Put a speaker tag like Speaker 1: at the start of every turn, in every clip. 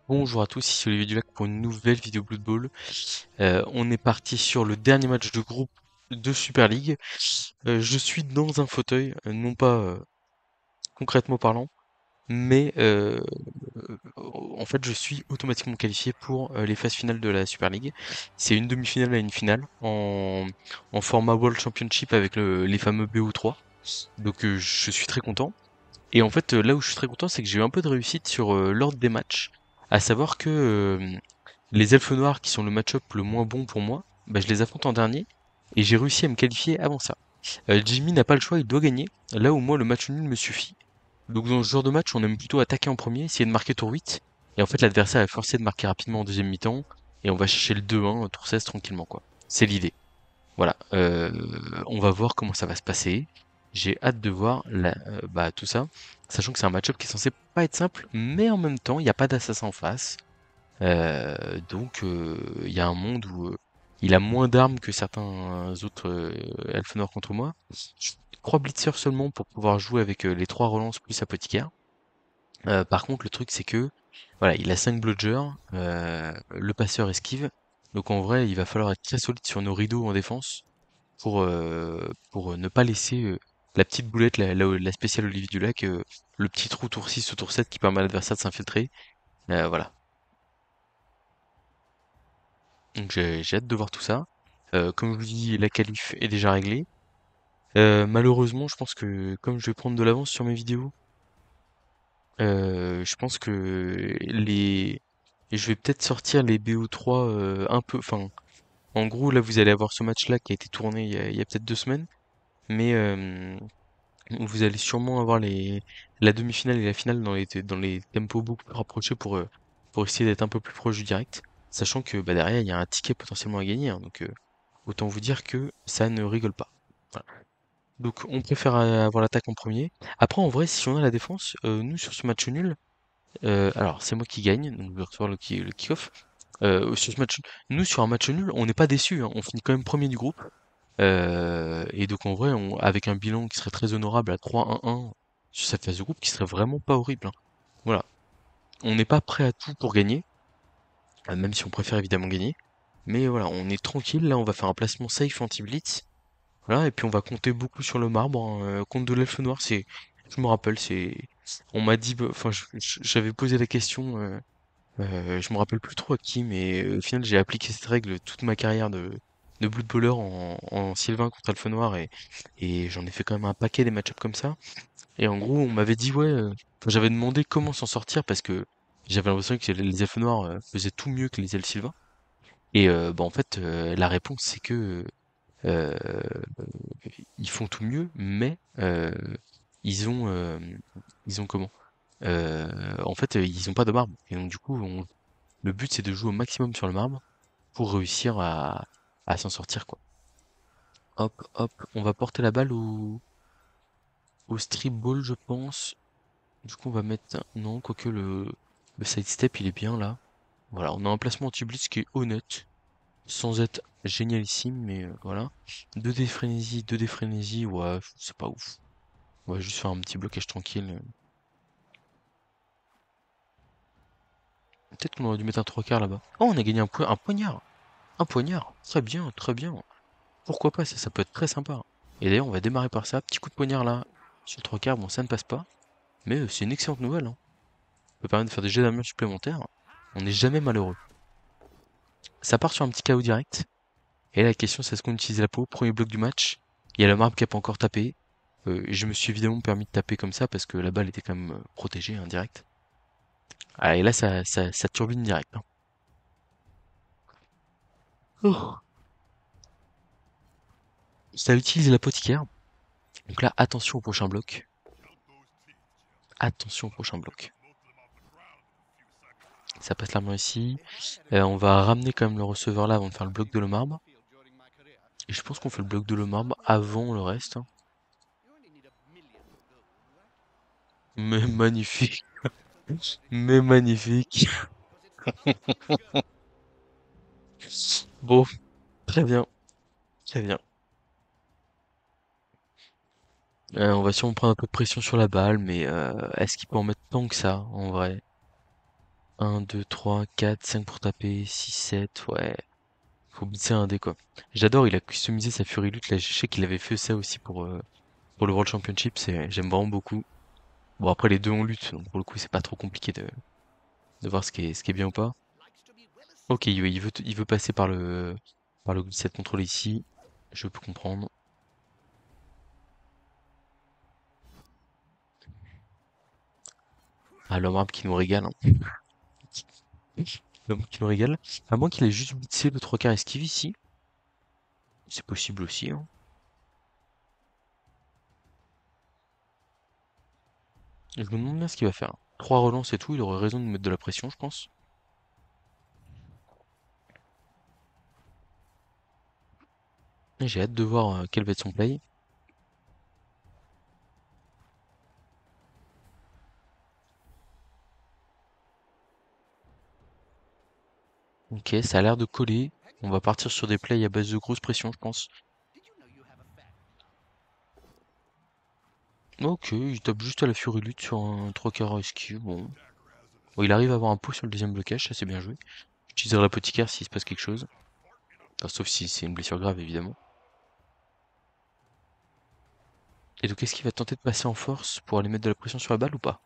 Speaker 1: Bonjour à tous, ici Olivier Dulac pour une nouvelle vidéo Blood Bowl. On est parti sur le dernier match de groupe de Super League. Je suis dans un fauteuil, non pas concrètement parlant, mais en fait je suis automatiquement qualifié pour les phases finales de la Super League. C'est une demi-finale à une finale en format World Championship avec les fameux BO3. Donc je suis très content. Et en fait, là où je suis très content, c'est que j'ai eu un peu de réussite sur l'ordre des matchs. À savoir que les elfes noirs, qui sont le match-up le moins bon pour moi, bah, je les affronte en dernier. Et j'ai réussi à me qualifier avant ça. Jimmy n'a pas le choix, il doit gagner. Là où moi, le match nul me suffit. Donc dans ce genre de match, on aime plutôt attaquer en premier, essayer de marquer tour 8. Et en fait, l'adversaire est forcé de marquer rapidement en deuxième mi-temps. Et on va chercher le 2-1, tour 16 tranquillement, quoi. C'est l'idée. Voilà, on va voir comment ça va se passer. J'ai hâte de voir tout ça, sachant que c'est un match-up qui est censé pas être simple, mais en même temps, il n'y a pas d'assassin en face. Il y a un monde où il a moins d'armes que certains autres elfes noirs contre moi. 3 blitzers seulement pour pouvoir jouer avec les 3 relances plus apothicaire. Par contre, le truc c'est que voilà, il a 5 bludgers, le passeur esquive. Donc en vrai, il va falloir être très solide sur nos rideaux en défense pour ne pas laisser la petite boulette, la spéciale Olivier du Lac, le petit trou tour 6 ou tour 7 qui permet à l'adversaire de s'infiltrer. Voilà. Donc j'ai hâte de voir tout ça. Comme je vous dis, la qualif est déjà réglée. Malheureusement, je pense que comme je vais prendre de l'avance sur mes vidéos, je pense que je vais peut-être sortir les BO3 un peu. Enfin, en gros, là, vous allez avoir ce match-là qui a été tourné il y a peut-être 2 semaines, mais vous allez sûrement avoir la demi-finale et la finale dans les tempos beaucoup plus rapprochés pour essayer d'être un peu plus proche du direct, sachant que bah, derrière, il y a un ticket potentiellement à gagner, hein, donc autant vous dire que ça ne rigole pas. Voilà. Donc on préfère avoir l'attaque en premier. Après, en vrai, si on a la défense, nous sur ce match nul, alors c'est moi qui gagne, donc je vais recevoir le kick-off. Sur ce match, nous sur un match nul, on n'est pas déçu, on finit quand même premier du groupe. Et donc en vrai, avec un bilan qui serait très honorable à 3-1-1 sur cette phase de groupe, qui serait vraiment pas horrible, hein. Voilà, on n'est pas prêt à tout pour gagner, même si on préfère évidemment gagner. Mais voilà, on est tranquille. Là, on va faire un placement safe anti-blitz. Voilà, et puis on va compter beaucoup sur le marbre, hein. Contre de l'elfe noir, je me rappelle, on m'a dit, enfin, j'avais posé la question, je me rappelle plus trop à qui, mais au final, j'ai appliqué cette règle toute ma carrière de Blood Bowler en Sylvain contre Elfe Noir, et j'en ai fait quand même un paquet des match-ups comme ça. Et en gros, on m'avait dit, ouais, enfin, j'avais demandé comment s'en sortir parce que j'avais l'impression que les elfes noirs faisaient tout mieux que les elfes sylvains. Et bah, en fait, la réponse, c'est que euh, ils font tout mieux, mais ils ont, euh, ils ont comment? En fait, ils ont pas de marbre. Et donc, du coup, le but, c'est de jouer au maximum sur le marbre pour réussir à s'en sortir, quoi. Hop, hop, on va porter la balle au strip ball, je pense. Du coup, on va mettre, non, quoique le side step, il est bien là. Voilà, on a un placement anti-blitz qui est honnête, sans être génialissime, mais voilà. 2 dés frénésie, ouais, c'est pas ouf. On va juste faire un petit blocage tranquille. Peut-être qu'on aurait dû mettre un 3 quarts là-bas. Oh, on a gagné un poignard. Un poignard. Très bien, très bien. Pourquoi pas, ça peut être très sympa. Et d'ailleurs, on va démarrer par ça. Petit coup de poignard là, sur 3 quarts. Bon, ça ne passe pas. Mais c'est une excellente nouvelle, hein. Ça peut permettre de faire des jets d'armure supplémentaires. On n'est jamais malheureux. Ça part sur un petit KO direct. Et là, la question, c'est est-ce qu'on utilise la peau? Premier bloc du match. Il y a la marbre qui a pas encore tapé. Je me suis évidemment permis de taper comme ça parce que la balle était quand même protégée, hein, direct. Ah, et là, ça turbine direct, hein. Oh. Ça utilise l'apothicaire. Donc là, attention au prochain bloc. Attention au prochain bloc. Ça passe la main ici. On va ramener quand même le receveur là avant de faire le bloc de le marbre. Et je pense qu'on fait le bloc de le marbre avant le reste, hein. Mais magnifique. Mais magnifique. Bon, très bien. Très bien. On va sûrement prendre un peu de pression sur la balle, mais est-ce qu'il peut en mettre tant que ça, en vrai? 1, 2, 3, 4, 5 pour taper, 6, 7, ouais. Faut blitzer un dé quoi. J'adore, il a customisé sa Fury Lutte, là je sais qu'il avait fait ça aussi pour le World Championship, j'aime vraiment beaucoup. Bon après les deux ont lutte, donc pour le coup c'est pas trop compliqué de voir ce qui est bien ou pas. Ok, il veut passer par le glissade contrôlé ici, je peux comprendre. Ah l'homme arbre qui nous régale, hein. L'homme qui nous régale. À moins qu'il ait juste blitzé le 3 quarts esquive ici. C'est possible aussi, hein. Je me demande bien ce qu'il va faire. 3 relances et tout, il aurait raison de mettre de la pression, je pense. Et j'ai hâte de voir quel va être son play. Ok, ça a l'air de coller. On va partir sur des plays à base de grosse pression, je pense. Ok, il tape juste à la Fury Lutte sur un 3 quarts esquive. Bon. Bon, il arrive à avoir un pot sur le deuxième blocage, ça c'est bien joué. J'utiliserai l'apothicaire s'il se passe quelque chose. Enfin, sauf si c'est une blessure grave, évidemment. Et donc, est-ce qu'il va tenter de passer en force pour aller mettre de la pression sur la balle ou pas?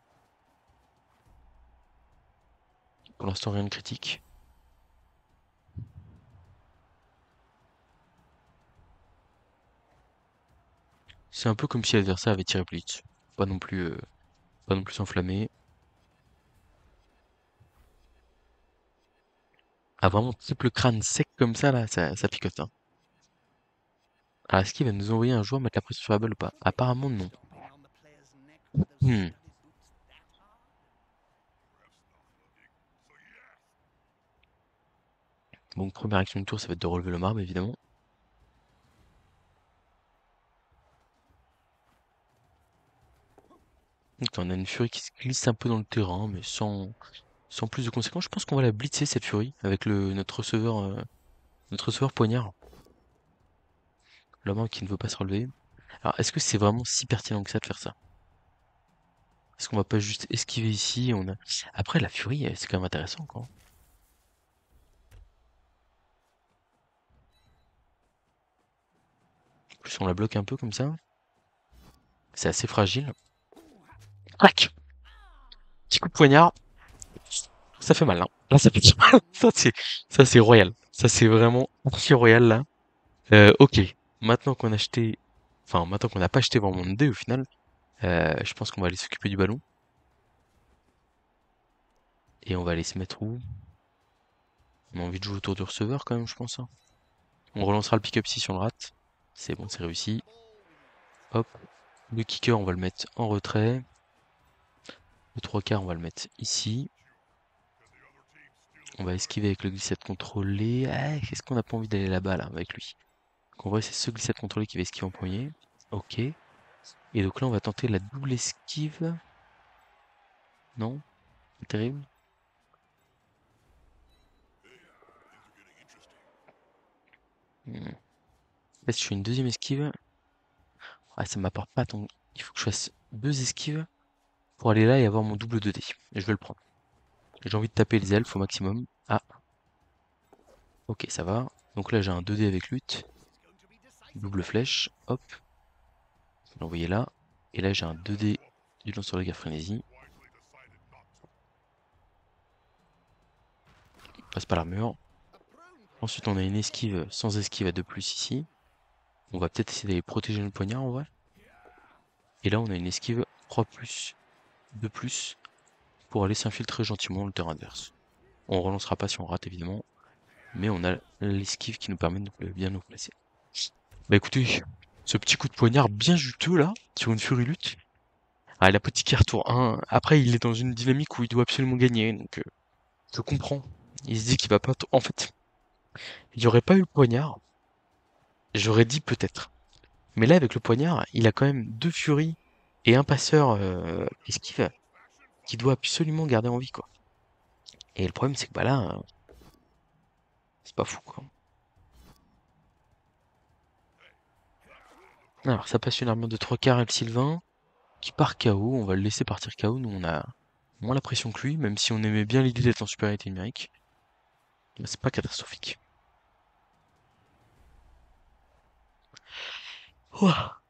Speaker 1: Pour l'instant, rien de critique. C'est un peu comme si l'adversaire avait tiré Blitz. Pas non plus s'enflammer. Ah, vraiment, triple crâne sec comme ça, là, ça picote, hein. Alors, est-ce qu'il va nous envoyer un joueur mettre la pression sur la balle ou pas? Apparemment, non. Hmm. Donc, première action du tour, ça va être de relever le marbre, évidemment. Donc, on a une furie qui se glisse un peu dans le terrain, mais sans plus de conséquences. Je pense qu'on va la blitzer, cette furie, avec notre receveur poignard. L'homme qui ne veut pas se relever. Alors, est-ce que c'est vraiment si pertinent que ça de faire ça? Est-ce qu'on va pas juste esquiver ici? Après, la furie, c'est quand même intéressant, quoi. En plus, on la bloque un peu comme ça. C'est assez fragile. Clac! Petit coup de poignard. Ça fait mal, hein. Là, ça fait mal. Ça, c'est royal. Ça, c'est vraiment archi royal, là. Ok. Maintenant qu'on a acheté, enfin, maintenant qu'on n'a pas acheté vraiment de dés au final, je pense qu'on va aller s'occuper du ballon. Et on va aller se mettre où? On a envie de jouer autour du receveur quand même, je pense, hein. On relancera le pick-up si on le rate. C'est bon, c'est réussi. Hop. Le kicker, on va le mettre en retrait. Le 3 quarts, on va le mettre ici. On va esquiver avec le glissade contrôlé. Ah, est-ce qu'on n'a pas envie d'aller là-bas, là, avec lui? Donc en vrai, c'est ce glissade contrôlé qui va esquiver en premier. Ok. Et donc là, on va tenter la double esquive. Non? C'est terrible. Hmm. Là, si je fais une deuxième esquive, ah, ça m'apporte pas tant. Il faut que je fasse deux esquives pour aller là et avoir mon double 2D. Et je vais le prendre. J'ai envie de taper les elfes au maximum. Ah, ok, ça va. Donc là, j'ai un 2D avec lutte. Double flèche. Hop. Je vais l'envoyer là. Et là, j'ai un 2D du lanceur de guerre frénésie. Passe par l'armure. Ensuite, on a une esquive sans esquive à 2 plus ici. On va peut-être essayer d'aller protéger le poignard en vrai. Et là, on a une esquive 3 plus, 2 plus, pour aller s'infiltrer gentiment dans le terrain adverse. On relancera pas si on rate évidemment, mais on a l'esquive qui nous permet de bien nous placer. Bah écoutez, ce petit coup de poignard bien juteux là, sur une Fury Lutte. Ah, la petite carte tour 1. Après, il est dans une dynamique où il doit absolument gagner, donc je comprends. Il se dit qu'il va pas. En fait, il n'y aurait pas eu le poignard, j'aurais dit peut-être. Mais là, avec le poignard, il a quand même deux Furies et un passeur esquive qui doit absolument garder en vie, quoi. Et le problème, c'est que bah là, c'est pas fou, quoi. Alors, ça passe une armure de 3 quarts et le Sylvain qui part KO. On va le laisser partir KO. Nous, on a Moins la pression que lui, même si on aimait bien l'idée d'être en supériorité numérique. Mais c'est pas catastrophique. Ouah.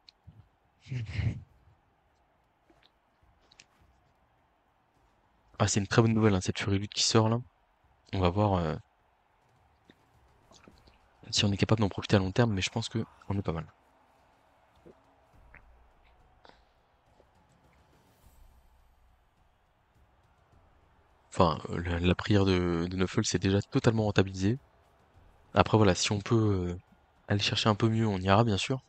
Speaker 1: Ah, c'est une très bonne nouvelle, hein, cette Fury Lutte qui sort là. On va voir si on est capable d'en profiter à long terme, mais je pense que on est pas mal. Enfin, la prière de Neufel c'est déjà totalement rentabilisé. Après voilà, si on peut aller chercher un peu mieux, on ira bien sûr,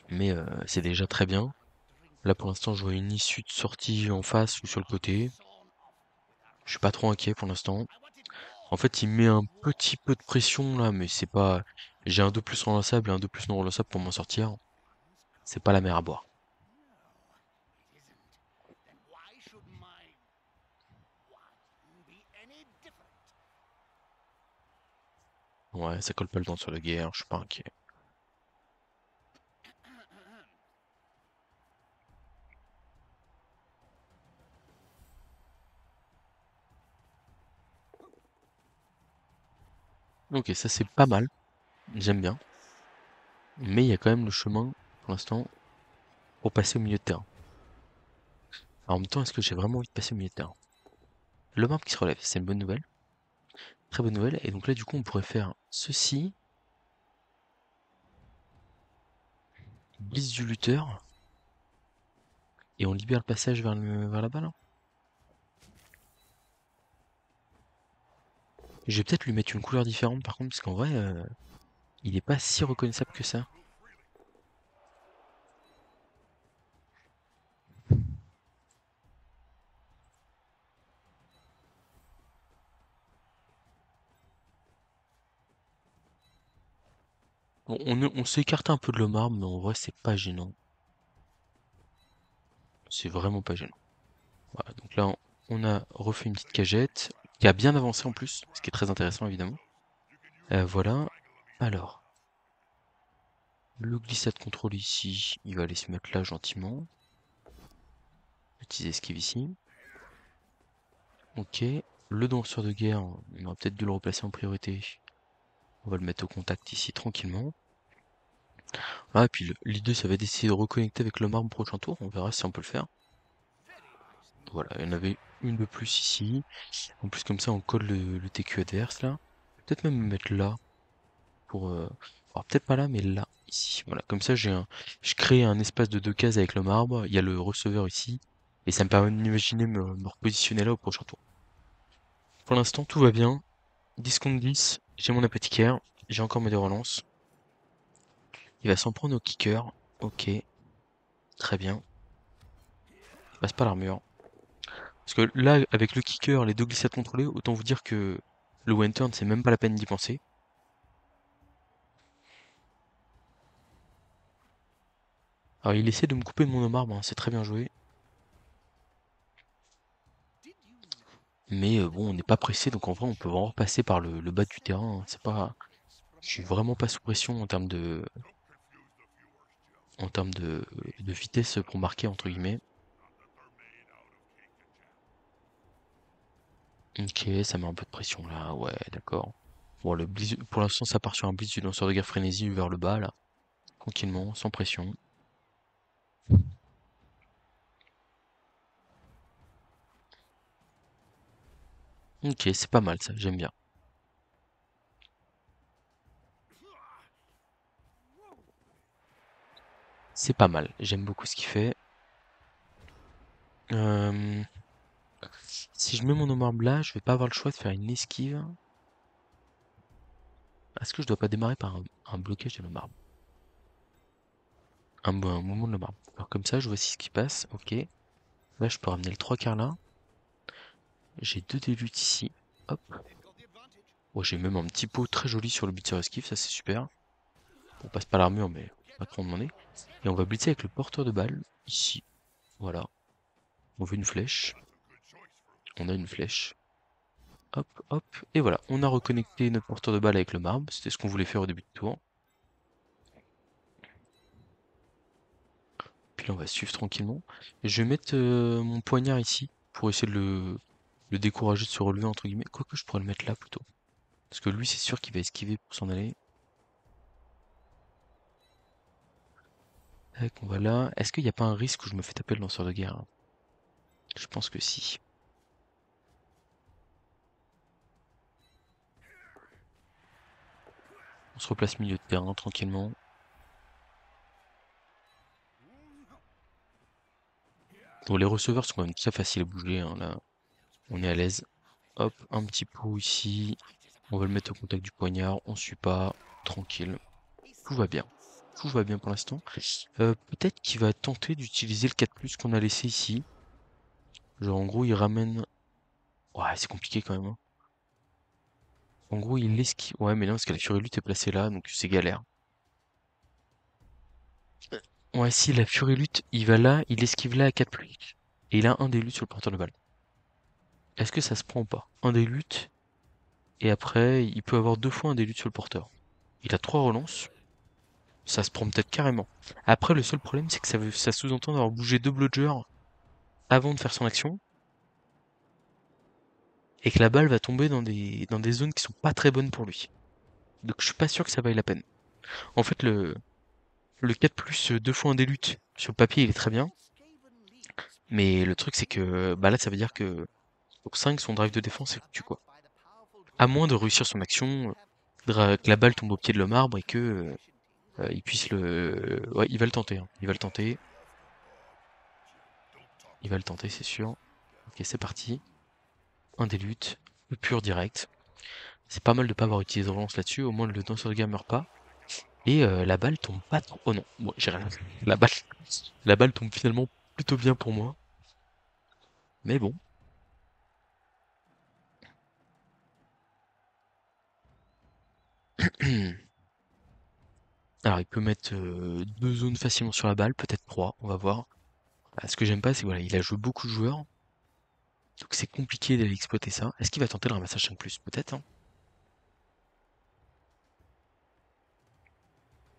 Speaker 1: mais c'est déjà très bien. Là pour l'instant, je vois une issue de sortie en face ou sur le côté. Je suis pas trop inquiet pour l'instant. En fait, il met un petit peu de pression là, mais c'est pas. J'ai un 2 plus relançable et un 2 plus non relançable pour m'en sortir. C'est pas la mer à boire. Ouais, ça colle pas le temps sur la guerre, je suis pas inquiet. Ok, ça c'est pas mal, j'aime bien. Mais il y a quand même le chemin, pour l'instant, pour passer au milieu de terrain. Alors, en même temps, est-ce que j'ai vraiment envie de passer au milieu de terrain? Le marbre qui se relève, c'est une bonne nouvelle. Très bonne nouvelle. Et donc là, du coup, on pourrait faire ceci. Blitz du lutteur. Et on libère le passage vers la balle. Je vais peut-être lui mettre une couleur différente par contre, parce qu'en vrai, il est pas si reconnaissable que ça. Bon, on s'écarte un peu de le marbre, mais en vrai, c'est pas gênant. C'est vraiment pas gênant. Voilà, donc là, on a refait une petite cagette, qui a bien avancé en plus, ce qui est très intéressant évidemment. Voilà. Alors, le glissade contrôle ici, il va aller se mettre là gentiment. Petits esquives ici. Ok. Le danseur de guerre, on aurait peut-être dû le replacer en priorité. On va le mettre au contact ici tranquillement. Ah, et puis l'idée, ça va être d'essayer de reconnecter avec le marbre prochain tour. On verra si on peut le faire. Voilà, il y en avait une de plus ici. En plus, comme ça, on colle le TQ adverse là. Peut-être même me mettre là pour. Alors, peut-être pas là, mais là, ici. Voilà, comme ça, je crée un espace de deux cases avec le marbre. Il y a le receveur ici. Et ça me permet d'imaginer me repositionner là au prochain tour. Pour l'instant, tout va bien. 10 contre 10. J'ai mon apothicaire. J'ai encore mes deux relances. Il va s'en prendre au kicker. Ok, très bien. Il passe pas l'armure. Parce que là, avec le kicker, les deux glissades contrôlées, autant vous dire que le one turn, c'est même pas la peine d'y penser. Alors, il essaie de me couper de mon marbre, hein, c'est très bien joué. Mais bon, on n'est pas pressé, donc en vrai, on peut vraiment passer par le bas du terrain, hein. C'est pas, je suis vraiment pas sous pression en termes de vitesse pour marquer entre guillemets. Ok, ça met un peu de pression là, ouais, d'accord. Bon, pour l'instant, ça part sur un blitz du lanceur de guerre frénésie vers le bas là, tranquillement, sans pression. Ok, c'est pas mal ça, j'aime bien. C'est pas mal, j'aime beaucoup ce qu'il fait. Euh, Si je mets mon homme là, je vais pas avoir le choix de faire une esquive. Est-ce que je dois pas démarrer par un blocage de le marbre? Un mouvement de le marbre. Alors comme ça, je vois si ce qui passe. Ok. Là, je peux ramener le trois quarts là. J'ai deux des luttes ici. Hop. Oh, j'ai même un petit pot très joli sur le blitzer esquive, ça c'est super. On passe pas l'armure, mais pas trop en demander. Et on va blitzer avec le porteur de balle, ici. Voilà. On veut une flèche. On a une flèche. Hop, hop. Et voilà. On a reconnecté notre porteur de balle avec le marbre. C'était ce qu'on voulait faire au début de tour. Puis là, on va suivre tranquillement. Je vais mettre mon poignard ici. pour essayer de le décourager de se relever, entre guillemets. Quoique je pourrais le mettre là plutôt. Parce que lui, c'est sûr qu'il va esquiver pour s'en aller. Tac, on va là. Est-ce qu'il n'y a pas un risque où je me fais taper le lanceur de guerre, hein? Je pense que si. On se replace milieu de terrain tranquillement. Bon, les receveurs sont quand même très faciles à bouger, hein, là. On est à l'aise. Hop, un petit pot ici. On va le mettre au contact du poignard. On suit pas. Tranquille. Tout va bien. Tout va bien pour l'instant. Peut-être qu'il va tenter d'utiliser le 4+ qu'on a laissé ici. Genre en gros il ramène. Ouais, c'est compliqué quand même, hein. En gros il esquive. Ouais mais non parce que la Furie-Lutte est placée là, donc c'est galère. Ouais si la Furie-Lutte, il va là, il esquive là à 4+. Et il a un des luttes sur le porteur de balle. Est-ce que ça se prend ou pas? Un des luttes, et après il peut avoir 2 fois un des luttes sur le porteur. Il a 3 relances. Ça se prend peut-être carrément. Après le seul problème c'est que ça sous-entend d'avoir bougé 2 blodgers avant de faire son action. Et que la balle va tomber dans des zones qui sont pas très bonnes pour lui. Donc je suis pas sûr que ça vaille la peine. En fait, le 4+, 2 fois un des luttes, sur le papier, il est très bien. Mais le truc, c'est que bah là, ça veut dire que pour 5, son drive de défense est foutu, quoi. À moins de réussir son action, que la balle tombe au pied de l'homme arbre et que il puisse le. Ouais, il va le tenter, hein. Il va le tenter. Il va le tenter, c'est sûr. Ok, c'est parti. Un des luttes, le pur direct. C'est pas mal de pas avoir utilisé de relance là-dessus, au moins le danseur de guerre meurt pas. Et la balle tombe pas trop. Oh non, bon, j'ai rien. La balle, la balle tombe finalement plutôt bien pour moi. Mais bon. Alors il peut mettre 2 zones facilement sur la balle, peut-être 3, on va voir. Ah, ce que j'aime pas, c'est voilà, il a joué beaucoup de joueurs, donc c'est compliqué d'aller exploiter ça. Est-ce qu'il va tenter le ramassage 5+? Peut-être, hein.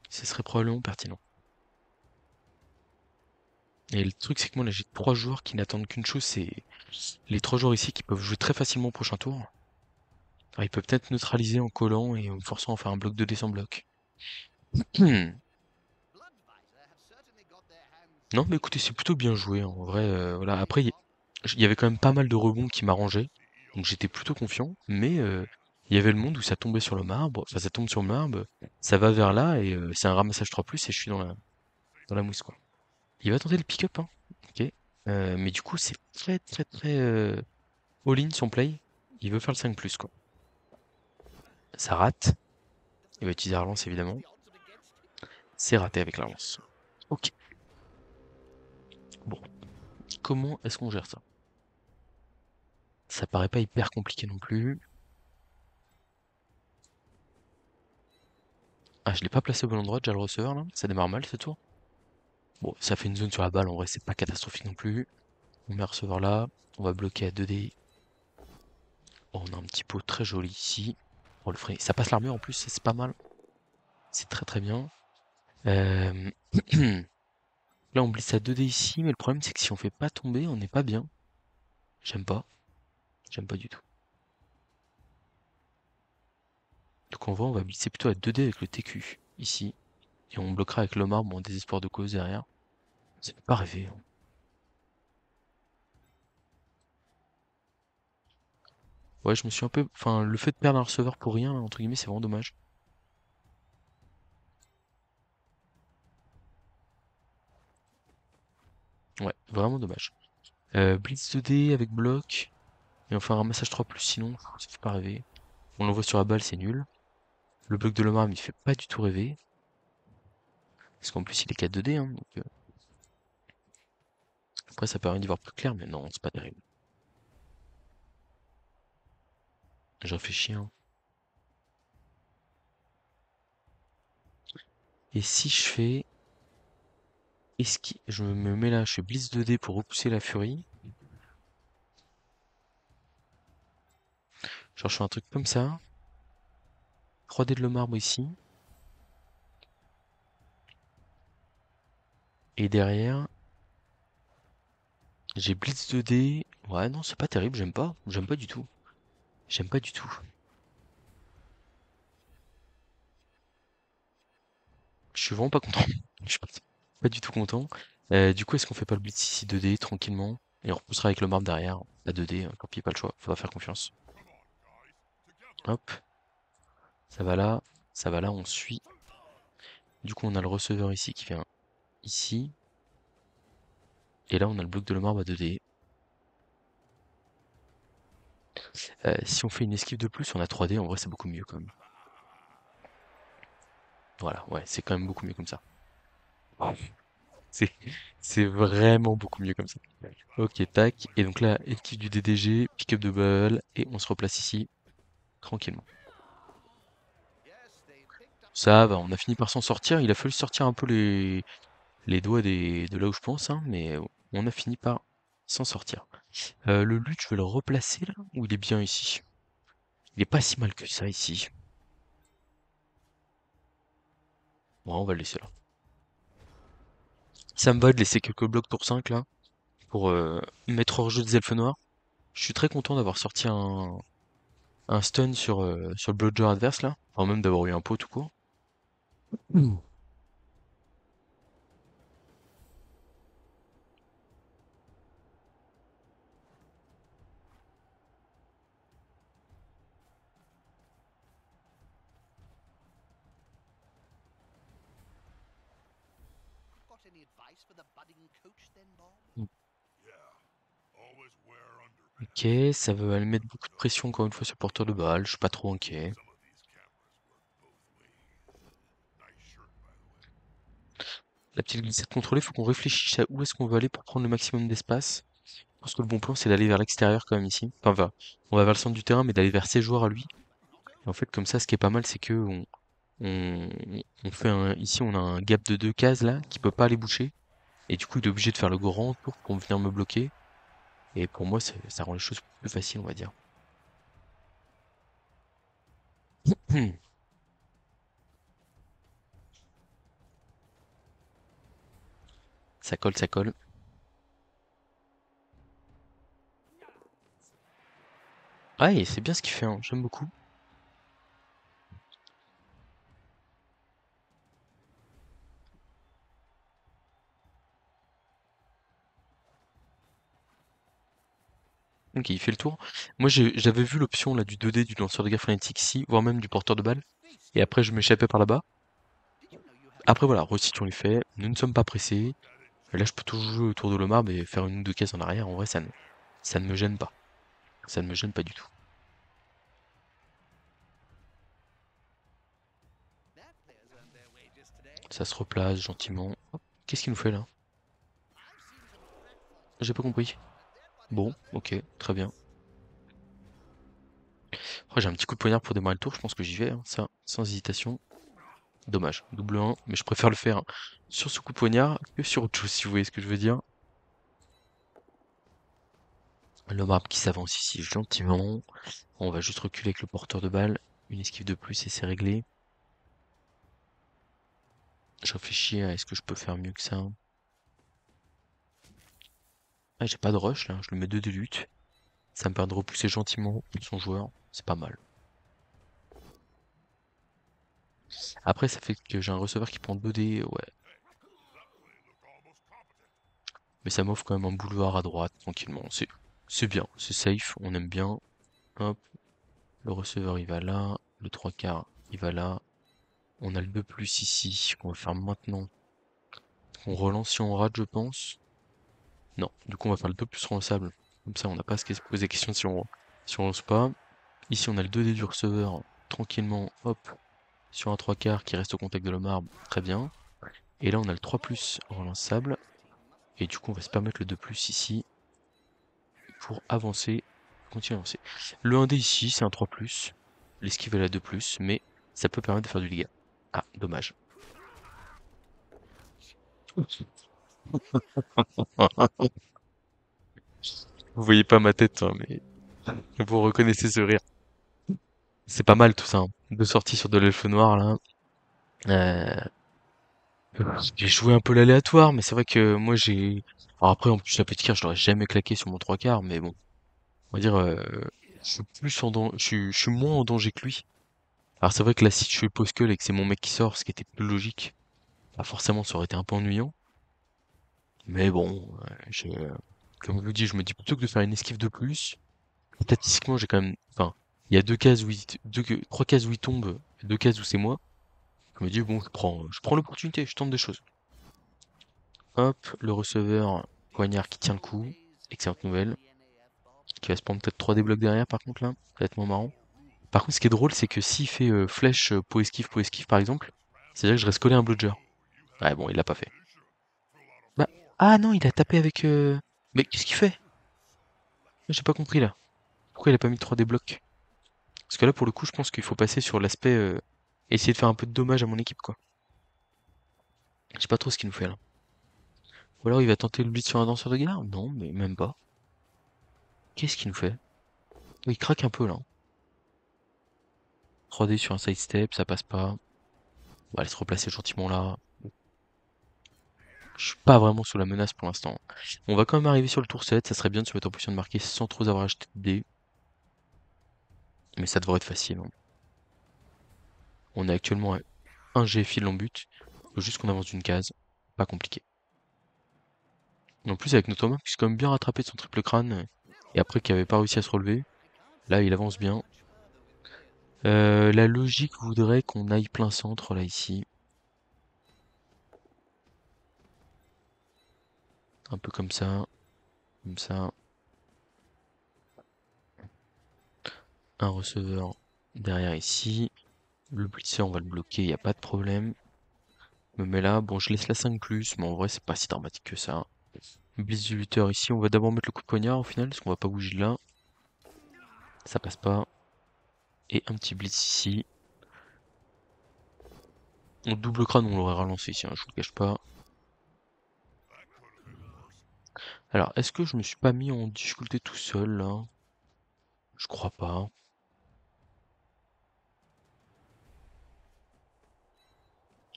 Speaker 1: Ce serait probablement pertinent. Et le truc, c'est que moi là j'ai 3 joueurs qui n'attendent qu'une chose, c'est les 3 joueurs ici qui peuvent jouer très facilement au prochain tour. Alors il peut peut-être neutraliser en collant et en me forçant à faire un bloc 2D sans bloc. Non, mais écoutez, c'est plutôt bien joué, hein, en vrai. Voilà. Après, il y avait quand même pas mal de rebonds qui m'arrangeaient, donc j'étais plutôt confiant. Mais il y avait le monde où ça tombait sur le marbre, enfin ça tombe sur le marbre, ça va vers là et c'est un ramassage 3+ et je suis dans la mousse quoi. Il va tenter le pick-up, hein. Ok. Mais du coup, c'est très très très all-in son play. Il veut faire le 5+ quoi. Ça rate. Il va utiliser la relance évidemment. C'est raté avec la relance. Ok. Bon, comment est-ce qu'on gère ça? Ça paraît pas hyper compliqué non plus. Ah, je l'ai pas placé au bon endroit, déjà le receveur là. Ça démarre mal ce tour. Bon, ça fait une zone sur la balle, en vrai, c'est pas catastrophique non plus. On met un receveur là. On va bloquer à 2D. Oh, on a un petit pot très joli ici. Oh, le frais. Ça passe l'armure en plus, c'est pas mal. C'est très très bien. Euh, Là, on glisse à 2D ici, mais le problème c'est que si on fait pas tomber, on n'est pas bien. J'aime pas. J'aime pas du tout. Donc on va glisser plutôt à 2D avec le TQ ici. Et on bloquera avec le marbre en désespoir de cause derrière. Ça fait pas rêver, hein. Ouais, je me suis un peu. Enfin, le fait de perdre un receveur pour rien, entre guillemets, c'est vraiment dommage. Ouais, vraiment dommage. Blitz 2D avec bloc. Et on fait un ramassage 3+, sinon, ça fait pas rêver. On l'envoie sur la balle, c'est nul. Le bloc de Lomar, il fait pas du tout rêver. Parce qu'en plus, il est 4-2D, hein, donc, après, ça permet d'y voir plus clair, mais non, c'est pas terrible. Je réfléchis, hein. Et si je fais... Je me mets là, je fais Blitz 2D pour repousser la furie. Genre, je fais un truc comme ça. 3D de Lomar ici. Et derrière, j'ai Blitz 2D Ouais, non, c'est pas terrible, j'aime pas. J'aime pas du tout. J'aime pas du tout. Je suis vraiment pas content. Je suis pas du tout content. Du coup, est-ce qu'on fait pas le blitz ici 2D tranquillement? Et on repoussera avec le marbre derrière. La 2D, tant pis, pas le choix. Faudra faire confiance. Hop, ça va là, on suit. Du coup, on a le receveur ici qui vient ici. Et là, on a le bloc de le marbre à 2D. Si on fait une esquive de plus, on a 3D. En vrai, c'est beaucoup mieux quand même. Voilà, ouais, c'est quand même beaucoup mieux comme ça. C'est, c'est vraiment beaucoup mieux comme ça. Ok, tac. Et donc là, esquive du DDG, pick-up de balle, et on se replace ici, tranquillement. Ça va, on a fini par s'en sortir. Il a fallu sortir un peu les doigts de là où je pense, hein, mais on a fini par s'en sortir. Le lutte, je vais le replacer là, ou il est bien ici? Il est pas si mal que ça ici. Bon, on va le laisser là. Ça me va de laisser quelques blocs pour 5 là, pour mettre hors jeu des elfes noirs. Je suis très content d'avoir sorti un stun sur le bludger adverse là, enfin même d'avoir eu un pot tout court. Mm. Ok, ça veut aller mettre beaucoup de pression encore une fois sur le porteur de balle, je suis pas trop inquiet. La petite glissade contrôlée, faut qu'on réfléchisse à où est-ce qu'on veut aller pour prendre le maximum d'espace. Je pense que le bon plan c'est d'aller vers l'extérieur quand même ici. Enfin, on va vers le centre du terrain, mais d'aller vers ses joueurs à lui. Et en fait, comme ça, ce qui est pas mal, c'est que on, on fait ici on a un gap de 2 cases là, qui peut pas aller boucher. Et du coup, il est obligé de faire le grand tour pour venir me bloquer. Et pour moi, ça rend les choses plus faciles, on va dire. Ça colle, ça colle. Ah, et c'est bien ce qu'il fait, hein, j'aime beaucoup. Ok, il fait le tour. Moi, j'avais vu l'option là du 2D du lanceur de guerre frénétique ici, voire même du porteur de balle. Et après, je m'échappais par là-bas. Après, voilà, resituons les faits. Nous ne sommes pas pressés. Là, je peux toujours jouer autour de Lomar et faire une ou deux cases en arrière. En vrai, ça ne me gêne pas. Ça ne me gêne pas du tout. Ça se replace gentiment. Hop, qu'est-ce qu'il nous fait là? J'ai pas compris. Bon, ok, très bien. Oh, j'ai un petit coup de poignard pour démarrer le tour, je pense que j'y vais, hein, ça, sans hésitation. Dommage, double 1, mais je préfère le faire sur ce coup de poignard que sur autre chose, si vous voyez ce que je veux dire. Le marbre qui s'avance ici gentiment. On va juste reculer avec le porteur de balle. Une esquive de plus et c'est réglé. Je réfléchis à est-ce que je peux faire mieux que ça. Ah, j'ai pas de rush là, je le mets 2 de lutte. Ça me permet de repousser gentiment son joueur, c'est pas mal. Après, ça fait que j'ai un receveur qui prend 2D, ouais. Mais ça m'offre quand même un boulevard à droite, tranquillement. C'est bien, c'est safe, on aime bien. Hop, le receveur il va là, le 3/4 il va là. On a le 2 plus ici, qu'on va faire maintenant. On relance si on rate, je pense. Non, du coup on va faire le 2 plus relançable. Comme ça on n'a pas à se poser des questions si on lance pas. Ici on a le 2D du receveur, tranquillement, hop, sur un 3/4 qui reste au contact de le marbre, très bien. Et là on a le 3 plus relançable. Et du coup on va se permettre le 2 plus ici pour avancer, continuer à avancer. Le 1D ici c'est un 3 plus, l'esquive est la 2 plus, mais ça peut permettre de faire du dégât. Ah, dommage. Vous voyez pas ma tête, hein, mais vous reconnaissez ce rire. C'est pas mal tout ça, hein. Deux sorties sur de l'elfe noir là. Euh, J'ai joué un peu l'aléatoire, mais c'est vrai que moi j'ai. Alors après, en plus, la petite carte, je l'aurais jamais claqué sur mon trois quarts, mais bon, on va dire, je suis plus en je suis moins en danger que lui. Alors c'est vrai que là, si je fais pause skull et que c'est mon mec qui sort, ce qui était plus logique, bah forcément, ça aurait été un peu ennuyant. Mais bon, comme je vous dis, je me dis plutôt que de faire une esquive de plus, statistiquement, j'ai quand même, enfin, il y a deux cases où trois cases où il tombe, deux cases où c'est moi. Je me dis, bon, je prends l'opportunité, je tente des choses. Hop, le receveur, poignard qui tient le coup. Excellente nouvelle. Qui va se prendre peut-être 3 déblocs derrière, par contre, là. Ça va être moins marrant. Par contre, ce qui est drôle, c'est que s'il fait flèche, pot esquive, par exemple, c'est-à-dire que je reste collé à un bludger. Ouais, bon, il l'a pas fait. Bah, ah non, il a tapé avec... Mais qu'est-ce qu'il fait? J'ai pas compris, là. Pourquoi il a pas mis 3 déblocs? Parce que là, pour le coup, je pense qu'il faut passer sur l'aspect... essayer de faire un peu de dommage à mon équipe, quoi. Je sais pas trop ce qu'il nous fait, là. Ou alors il va tenter le blitz sur un danseur de guerre? Non, mais même pas. Qu'est-ce qu'il nous fait? Oh, il craque un peu, là. 3D sur un sidestep, ça passe pas. On va aller se replacer gentiment là. Je suis pas vraiment sous la menace pour l'instant. On va quand même arriver sur le tour 7, ça serait bien de se mettre en position de marquer sans trop avoir acheté de dés. Mais ça devrait être facile, hein. On est actuellement à 1 G fil en but. Faut juste qu'on avance d'une case. Pas compliqué. Et en plus avec notre homme qui s'est quand même bien rattrapé de son triple crâne. Et après qui avait pas réussi à se relever. Là il avance bien. La logique voudrait qu'on aille plein centre là ici. Un peu comme ça. Comme ça. Un receveur derrière ici. Le blitzer, on va le bloquer, y a pas de problème. Je me mets là, bon, je laisse la 5+, mais en vrai, c'est pas si dramatique que ça. Blitz du lutteur ici, on va d'abord mettre le coup de poignard au final, parce qu'on va pas bouger de là. Ça passe pas. Et un petit blitz ici. On double crâne, on l'aurait relancé ici, hein, je vous le cache pas. Alors, est-ce que je me suis pas mis en difficulté tout seul, là? Je crois pas.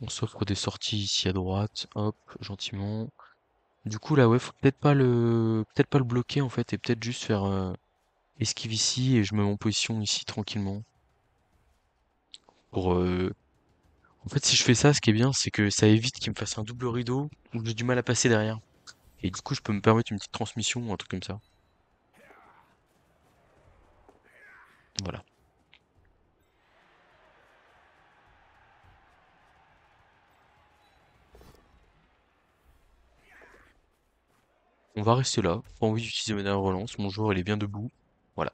Speaker 1: On s'offre des sorties ici à droite, hop, gentiment. Du coup, là, ouais, faut peut-être pas le bloquer, en fait, et peut-être juste faire esquive ici, et je me mets en position ici, tranquillement. Pour, En fait, si je fais ça, ce qui est bien, c'est que ça évite qu'il me fasse un double rideau où j'ai du mal à passer derrière. Et du coup, je peux me permettre une petite transmission ou un truc comme ça. Voilà. On va rester là. Pas envie d'utiliser ma dernière relance. Mon joueur, il est bien debout. Voilà.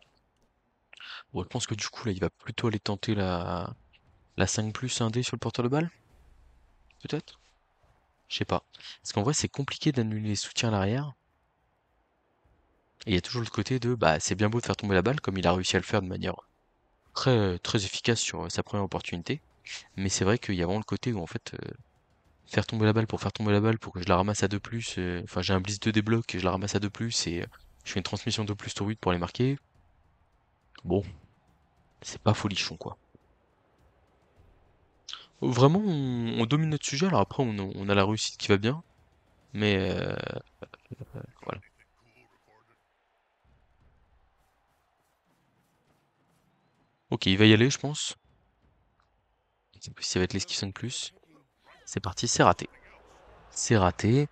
Speaker 1: Bon, je pense que du coup, là, il va plutôt aller tenter la 5+ 1D sur le porteur de balle. Peut-être? Je sais pas. Parce qu'en vrai, c'est compliqué d'annuler les soutiens à l'arrière. Et il y a toujours le côté de, bah, c'est bien beau de faire tomber la balle, comme il a réussi à le faire de manière très efficace sur sa première opportunité. Mais c'est vrai qu'il y a vraiment le côté où, en fait, faire tomber la balle pour faire tomber la balle pour que je la ramasse à 2+, enfin j'ai un blitz de débloc et je la ramasse à 2+, et je fais une transmission 2+ tour 8 pour les marquer. Bon, c'est pas folichon quoi. Vraiment, on domine notre sujet, alors après on a la réussite qui va bien, mais voilà. Ok, il va y aller je pense. Ça va être l'esquive 5+. C'est parti, c'est raté. C'est raté.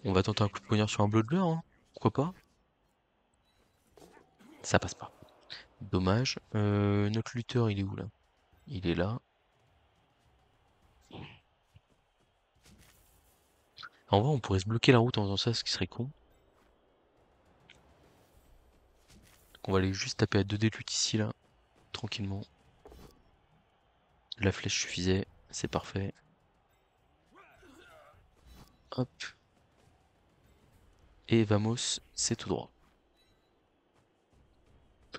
Speaker 1: On va tenter un coup de poignard sur un bleu de l'heure, hein. Pourquoi pas? Ça passe pas. Dommage. Notre lutteur il est où là? Il est là. En vrai, on pourrait se bloquer la route en faisant ça, ce qui serait con. On va aller juste taper à 2D lutte ici, là, tranquillement. La flèche suffisait, c'est parfait. Hop, et vamos, c'est tout droit.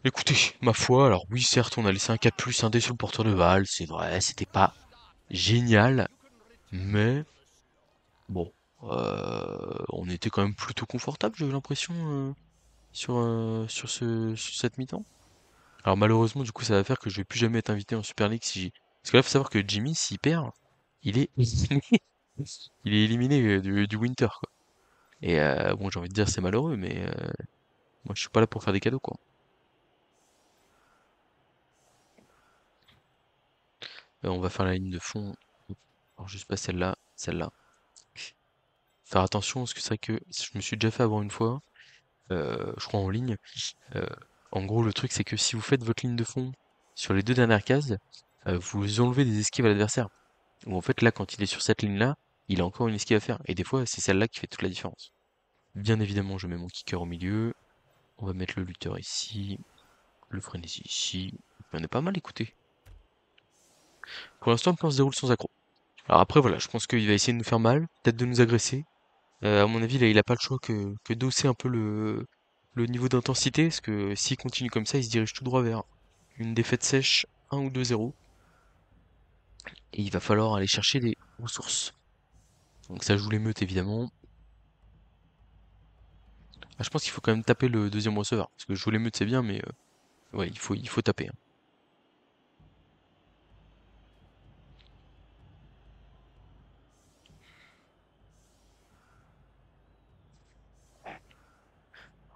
Speaker 1: Écoutez, ma foi, alors oui, certes, on a laissé un 4+, un dé sur le porteur de balle, c'est vrai, c'était pas génial, mais bon, on était quand même plutôt confortable, j'ai eu l'impression, sur cette mi-temps. Alors malheureusement, du coup, ça va faire que je vais plus jamais être invité en Super League si... Parce que là, faut savoir que Jimmy, s'il perd, il est éliminé. Il est éliminé du Winter, quoi. Et bon, j'ai envie de dire c'est malheureux, mais moi je suis pas là pour faire des cadeaux, quoi. On va faire la ligne de fond. Alors juste pas celle-là, celle-là. Faire attention parce que c'est vrai que je me suis déjà fait avoir une fois, je crois en ligne. Euh, En gros, le truc c'est que si vous faites votre ligne de fond sur les deux dernières cases, vous enlevez des esquives à l'adversaire. Ou en fait là, quand il est sur cette ligne-là, il a encore une esquive à faire. Et des fois, c'est celle-là qui fait toute la différence. Bien évidemment, je mets mon kicker au milieu. On va mettre le lutteur ici, le frénésie ici. On est pas mal écouté. Pour l'instant, le plan se déroule sans accroc. Alors après, voilà, je pense qu'il va essayer de nous faire mal, peut-être de nous agresser. À mon avis, là, il a pas le choix que d'hausser un peu le niveau d'intensité, parce que s'il continue comme ça, il se dirige tout droit vers une défaite sèche, 1 ou 2-0, et il va falloir aller chercher des ressources. Donc ça joue l'émeute, évidemment. Ah, je pense qu'il faut quand même taper le deuxième receveur, parce que jouer l'émeute, c'est bien, mais ouais, il faut taper, hein.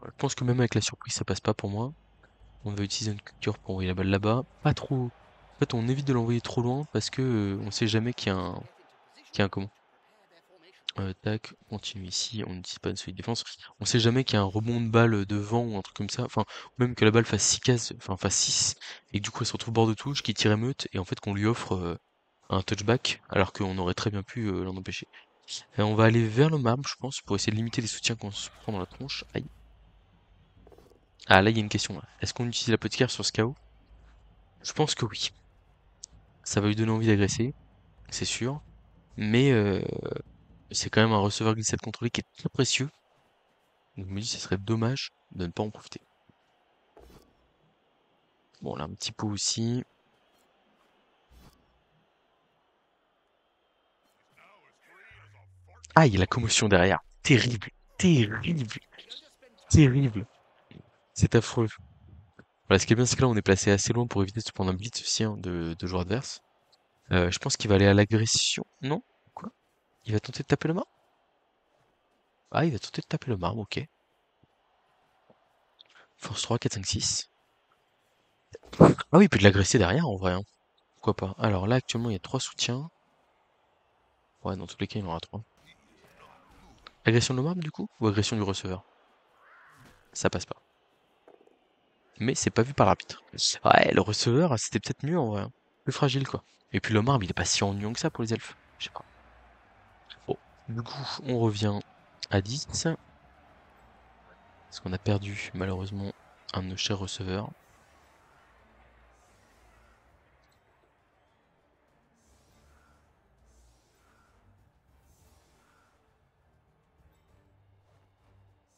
Speaker 1: Je pense que même avec la surprise, ça passe pas pour moi. On va utiliser une culture pour envoyer la balle là-bas. Pas trop. En fait, on évite de l'envoyer trop loin parce que on sait jamais qu'il y a un comment. Tac, on continue ici, on n'utilise pas une solide défense. On sait jamais qu'il y a un rebond de balle devant ou un truc comme ça. Enfin, ou même que la balle fasse 6 cases, enfin fasse 6 et que du coup elle se retrouve bord de touche, qui tire émeute, et en fait qu'on lui offre un touchback, alors qu'on aurait très bien pu l'en empêcher. Et on va aller vers le marbre, je pense, pour essayer de limiter les soutiens qu'on se prend dans la tronche. Aïe. Ah là il y a une question là. Est-ce qu'on utilise l'apothicaire sur ce KO? Je pense que oui. Ça va lui donner envie d'agresser, c'est sûr. Mais c'est quand même un receveur glissade contrôlé qui est très précieux. Donc je me dis ce serait dommage de ne pas en profiter. Bon là un petit pot aussi. Ah il y a la commotion derrière. Terrible, terrible, terrible. C'est affreux. Voilà, ce qui est bien c'est que là on est placé assez loin pour éviter de se prendre un blitz aussi hein, de joueurs adverses. Je pense qu'il va aller à l'agression. Non? Quoi? Il va tenter de taper le marbre? Ah il va tenter de taper le marbre, ok. Force 3, 4, 5, 6. Ah oui, il peut de l'agresser derrière en vrai, hein. Pourquoi pas? Alors là actuellement il y a 3 soutiens. Ouais, dans tous les cas il en aura 3. Agression de marbre du coup? Ou agression du receveur? Ça passe pas. Mais c'est pas vu par l'arbitre. Ouais, le receveur, c'était peut-être mieux en vrai, hein. Plus fragile quoi. Et puis le marbre, il est pas si ennuyant que ça pour les elfes. Je sais pas. Bon, du coup, on revient à 10. Parce qu'on a perdu malheureusement un de nos chers receveurs.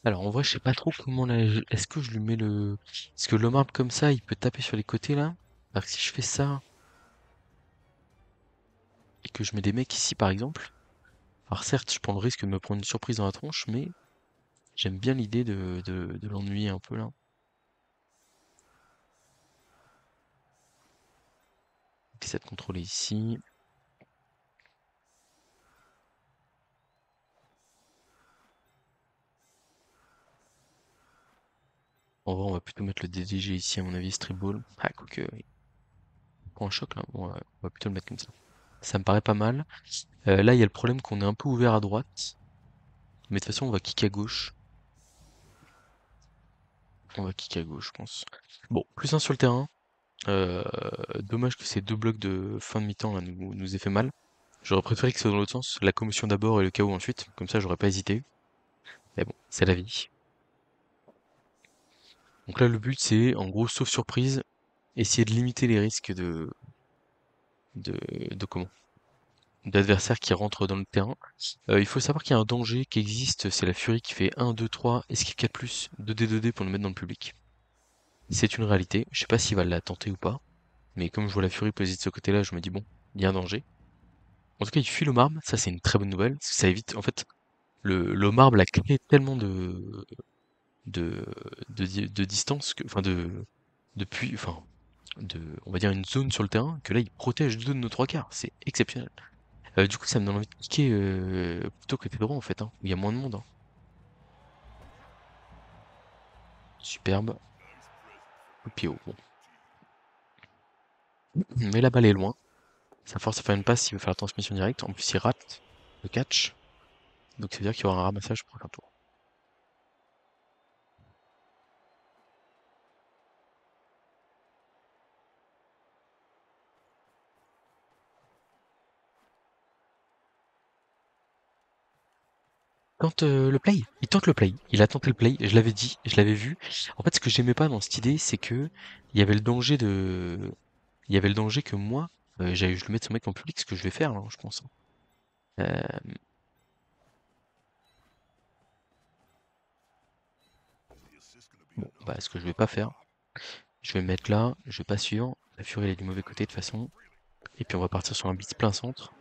Speaker 1: Alors en vrai, je sais pas trop comment là. Est-ce que je lui mets le. Parce que le marbre comme ça, il peut taper sur les côtés là. Alors que si je fais ça et que je mets des mecs ici par exemple. Alors certes, je prends le risque de me prendre une surprise dans la tronche, mais j'aime bien l'idée de l'ennuyer un peu là. Essaie de contrôler ici. En vrai, on va plutôt mettre le DDG ici, à mon avis, strip ball. Ah, quoique, il prend un choc là. Bon, ouais, on va plutôt le mettre comme ça. Ça me paraît pas mal. Là, il y a le problème qu'on est un peu ouvert à droite. Mais de toute façon, on va kick à gauche. On va kick à gauche, je pense. Bon, plus un sur le terrain. Euh, Dommage que ces deux blocs de fin de mi-temps là nous aient fait mal. J'aurais préféré que ce soit dans l'autre sens. La commotion d'abord et le chaos ensuite. Comme ça, j'aurais pas hésité. Mais bon, c'est la vie. Donc là, le but, c'est, en gros, sauf surprise, essayer de limiter les risques de, de comment? D'adversaires qui rentrent dans le terrain. Il faut savoir qu'il y a un danger qui existe, c'est la furie qui fait 1, 2, 3, esquive 4+, 2D, 2D pour nous mettre dans le public. C'est une réalité, je sais pas s'il va la tenter ou pas, mais comme je vois la furie poser de ce côté-là, je me dis bon, il y a un danger. En tout cas, il fuit le marbre, ça c'est une très bonne nouvelle, parce que ça évite, en fait, le marbre a créé tellement de, de distance, enfin on va dire une zone sur le terrain, que là il protège deux de nos trois quarts, c'est exceptionnel. Du coup, ça me donne envie de cliquer plutôt côté droit en fait, hein, où il y a moins de monde, hein. Superbe. Coup de pied haut. Bon. Mais la balle est loin. Ça force à faire une passe, il veut faire la transmission directe. En plus, il rate le catch. Donc, ça veut dire qu'il y aura un ramassage pour un tour. Tente le play. Il tente le play. Il a tenté le play. Je l'avais dit, je l'avais vu. En fait, ce que j'aimais pas dans cette idée, c'est que il y avait le danger de, il y avait le danger que moi, je le mette son mec en public, ce que je vais faire, là, je pense, hein. Bon, bah, ce que je vais pas faire, je vais me mettre là, je vais pas suivre. La Fury, elle est du mauvais côté de toute façon. Et puis, on va partir sur un blitz plein centre.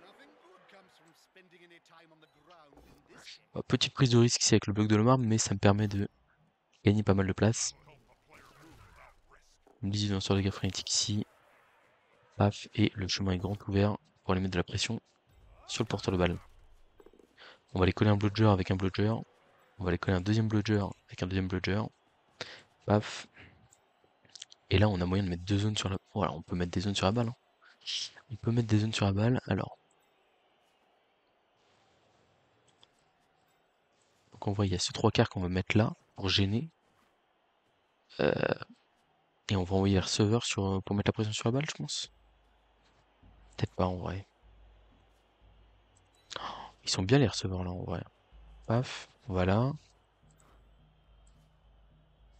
Speaker 1: Petite prise de risque ici avec le bloc de Lomar, mais ça me permet de gagner pas mal de place. Une 18 dans sur les gars frénétiques ici. Paf, et le chemin est grand ouvert pour aller mettre de la pression sur le porteur de balle. On va aller coller un blodger avec un blodger. On va aller coller un deuxième blodger avec un deuxième blodger. Paf. Et là, on a moyen de mettre deux zones sur la... Voilà, on peut mettre des zones sur la balle, hein. On peut mettre des zones sur la balle. Alors, donc on voit, il y a ce trois quarts qu'on va mettre là pour gêner. Et on va envoyer les receveurs pour mettre la pression sur la balle, je pense. Peut-être pas en vrai. Ils sont bien les receveurs là en vrai. Paf, voilà.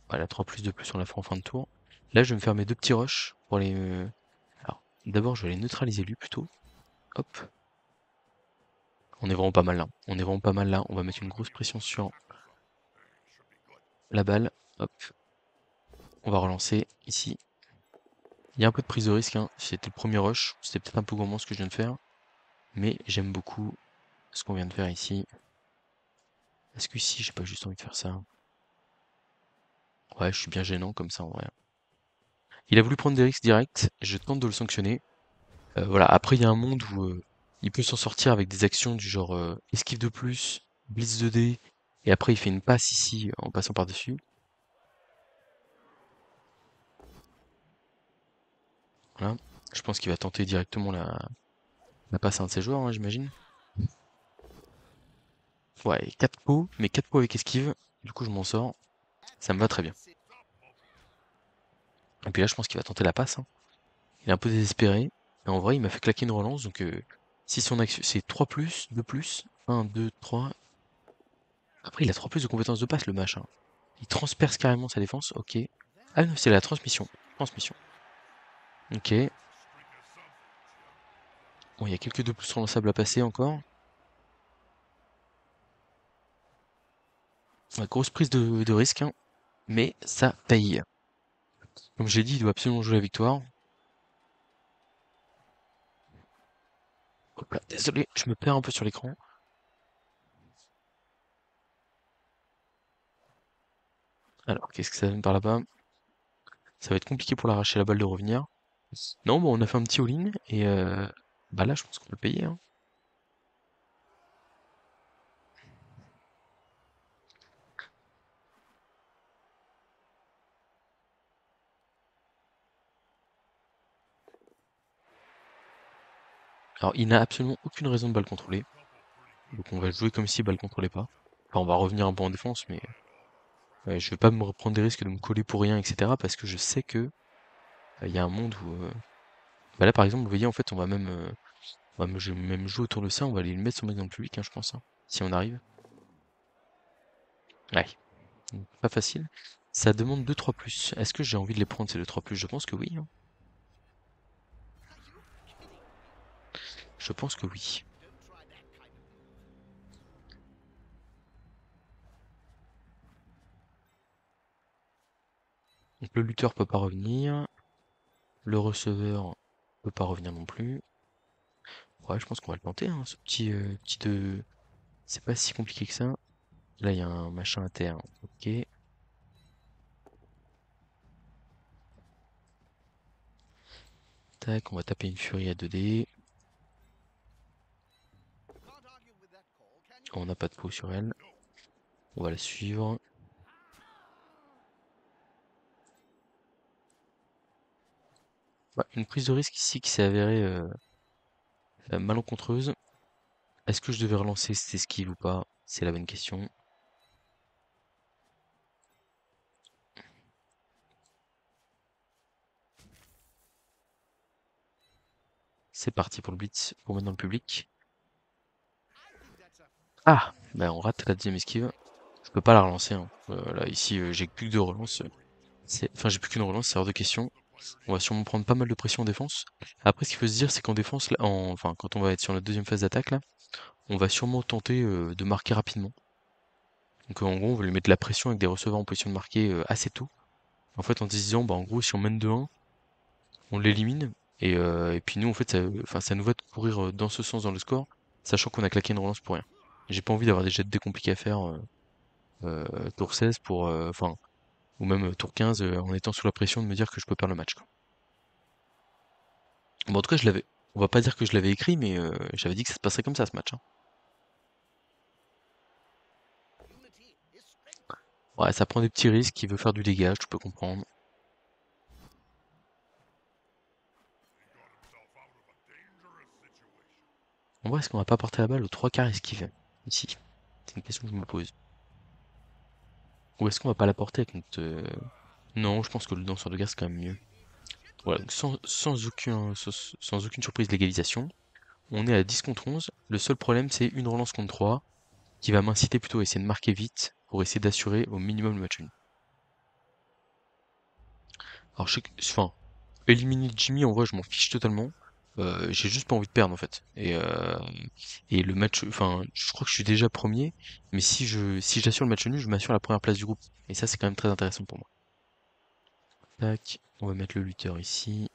Speaker 1: Voilà, 3 plus 2 plus, on l'a fait en fin de tour. Là, je vais me faire mes deux petits rushs pour les... Alors, d'abord, je vais aller neutraliser lui plutôt. Hop. On est vraiment pas mal là. On est vraiment pas mal là. On va mettre une grosse pression sur la balle. Hop. On va relancer ici. Il y a un peu de prise de risque, hein. C'était le premier rush. C'était peut-être un peu gourmand ce que je viens de faire. Mais j'aime beaucoup ce qu'on vient de faire ici. Est-ce que ici, j'ai pas juste envie de faire ça? Ouais, je suis bien gênant comme ça en vrai. Il a voulu prendre des risques directs. Je tente de le sanctionner. Voilà. Après, il y a un monde où il peut s'en sortir avec des actions du genre esquive de plus, blitz 2D. Et après, il fait une passe ici en passant par-dessus. Voilà. Je pense qu'il va tenter directement la passe à un de ses joueurs, hein, j'imagine. Ouais, 4 pots, mais 4 pots avec esquive. Du coup, je m'en sors. Ça me va très bien. Et puis là, je pense qu'il va tenter la passe, hein. Il est un peu désespéré. Mais en vrai, il m'a fait claquer une relance. Donc, si son action, c'est 3 plus, 2 plus, 1, 2, 3. Après, il a 3 plus de compétences de passe, le machin. Il transperce carrément sa défense. Ok. Ah non, c'est la transmission. Transmission. Ok. Bon, il y a quelques 2 plus relançables à passer encore. Ouais, grosse prise de risque, hein. Mais ça paye. Comme j'ai dit, il doit absolument jouer la victoire. Hop là, désolé, je me perds un peu sur l'écran. Alors, qu'est-ce que ça donne par là-bas? Ça va être compliqué pour l'arracher la balle de revenir. Non, bon, on a fait un petit all-in et bah là, je pense qu'on peut le payer, hein. Alors, il n'a absolument aucune raison de balle contrôler. Donc, on va jouer comme si balle contrôlait pas. Enfin, on va revenir un peu en défense, mais ouais, je vais pas me reprendre des risques de me coller pour rien, etc. Parce que je sais que il y a un monde où. Bah là, par exemple, vous voyez, en fait, on va même, je vais même jouer autour de ça. On va aller le mettre son mec dans le public, hein, je pense, hein, si on arrive. Ouais, donc, pas facile. Ça demande deux trois plus. Est-ce que j'ai envie de les prendre ces deux trois plus? Je pense que oui, hein. Je pense que oui. Donc le lutteur peut pas revenir. Le receveur peut pas revenir non plus. Ouais, je pense qu'on va le tenter, hein, ce petit de... C'est pas si compliqué que ça. Là, il y a un machin à terre. Ok. Tac, on va taper une furie à 2D. On n'a pas de peau sur elle. On va la suivre. Ouais, une prise de risque ici qui s'est avérée malencontreuse. Est-ce que je devais relancer cette esquive ou pas? C'est la bonne question. C'est parti pour le blitz, pour mettre dans le public. Ah! Bah on rate la deuxième esquive. Je peux pas la relancer, hein. Là, ici, j'ai plus que deux relances. Enfin, j'ai plus qu'une relance, c'est hors de question. On va sûrement prendre pas mal de pression en défense. Après, ce qu'il faut se dire, c'est qu'en défense, là, enfin, quand on va être sur notre deuxième phase d'attaque, là, on va sûrement tenter de marquer rapidement. Donc, en gros, on va lui mettre de la pression avec des receveurs en position de marquer assez tôt. En fait, en se disant, bah, en gros, si on mène 2-1, on l'élimine. Et puis nous, en fait, enfin, ça nous va de courir dans ce sens dans le score, sachant qu'on a claqué une relance pour rien. J'ai pas envie d'avoir des jets de dés compliqués à faire tour 16 pour, enfin, ou même tour 15 en étant sous la pression de me dire que je peux perdre le match, quoi. Bon, en tout cas, on va pas dire que je l'avais écrit, mais j'avais dit que ça se passerait comme ça ce match, hein. Ouais, ça prend des petits risques, il veut faire du dégage, tu peux comprendre. En vrai, est-ce qu'on va pas porter la balle aux trois quarts esquive ici? C'est une question que je me pose. Ou est-ce qu'on va pas la porter avec notre... Non, je pense que le danseur de guerre c'est quand même mieux. Voilà, donc sans aucune surprise l'égalisation. On est à 10 contre 11. Le seul problème, c'est une relance contre 3 qui va m'inciter plutôt à essayer de marquer vite pour essayer d'assurer au minimum le match nul. Alors, enfin, éliminer Jimmy, en vrai, je m'en fiche totalement. J'ai juste pas envie de perdre, en fait. Et le match, enfin, je crois que je suis déjà premier, mais si j'assure le match nul, je m'assure la première place du groupe. Et ça, c'est quand même très intéressant pour moi. Tac, on va mettre le lutteur ici.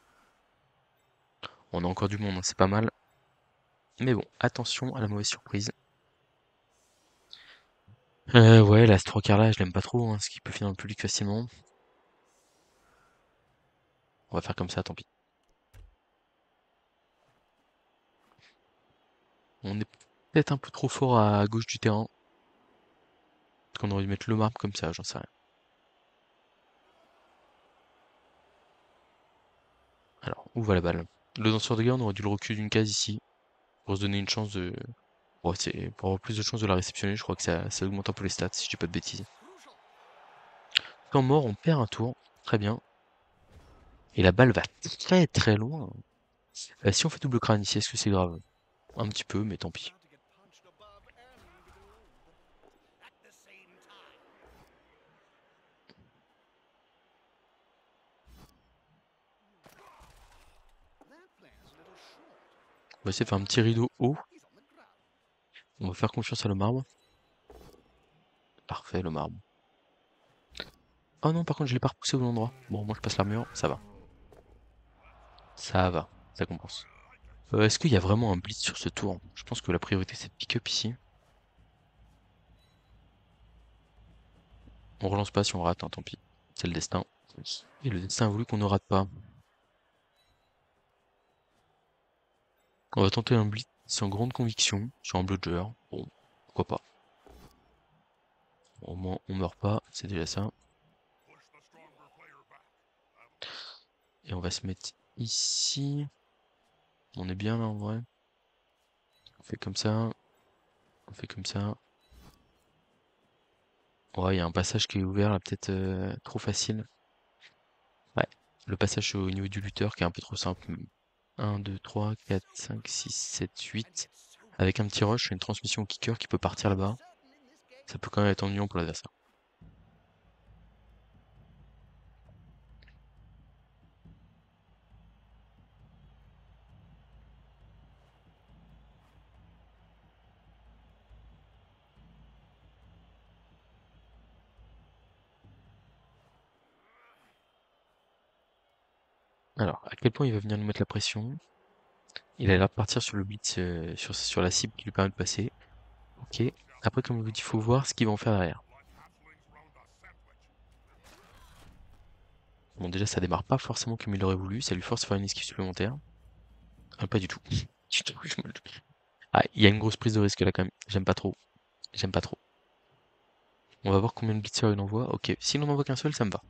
Speaker 1: On a encore du monde, hein, c'est pas mal. Mais bon, attention à la mauvaise surprise. Ouais, là, ce trois quarts là, je l'aime pas trop, hein, ce qui peut finir dans le public facilement. On va faire comme ça, tant pis. On est peut-être un peu trop fort à gauche du terrain. Peut-être qu'on aurait dû mettre le marbre comme ça, j'en sais rien. Alors, où va la balle? Le danseur de guerre, on aurait dû le reculer d'une case ici, pour se donner une chance de... Ouais, pour avoir plus de chances de la réceptionner, je crois que ça augmente un peu les stats, si je dis pas de bêtises. Temps mort, on perd un tour. Très bien. Et la balle va très très loin. Si on fait double crâne ici, est-ce que c'est grave? Un petit peu, mais tant pis. On va essayer de faire un petit rideau haut. On va faire confiance à le marbre. Parfait, le marbre. Oh non, par contre, je l'ai pas repoussé au bon endroit. Bon, moi je passe l'armure, ça va. Ça va, ça compense. Est-ce qu'il y a vraiment un blitz sur ce tour? Je pense que la priorité c'est de pick-up ici. On relance pas si on rate, hein, tant pis. C'est le destin. Et le destin a voulu qu'on ne rate pas. On va tenter un blitz sans grande conviction sur un bludger. Bon, pourquoi pas. Au moins, on meurt pas, c'est déjà ça. Et on va se mettre ici. On est bien là en vrai. On fait comme ça. On fait comme ça. Ouais, il y a un passage qui est ouvert là, peut-être trop facile. Ouais, le passage au niveau du lutteur qui est un peu trop simple. 1, 2, 3, 4, 5, 6, 7, 8. Avec un petit rush, une transmission au kicker qui peut partir là-bas. Ça peut quand même être ennuyant pour l'adversaire. Alors, à quel point il va venir nous mettre la pression? Il a l'air de partir sur le blitz, sur la cible qui lui permet de passer. Ok. Après, comme je vous dis, il faut voir ce qu'il va en faire derrière. Bon, déjà, ça démarre pas forcément comme il aurait voulu. Ça lui force à faire une esquive supplémentaire. Ah, pas du tout. Du tout, Ah, il y a une grosse prise de risque là quand même. J'aime pas trop. J'aime pas trop. On va voir combien de blitzers il envoie. Ok, s'il en envoie qu'un seul, ça me va.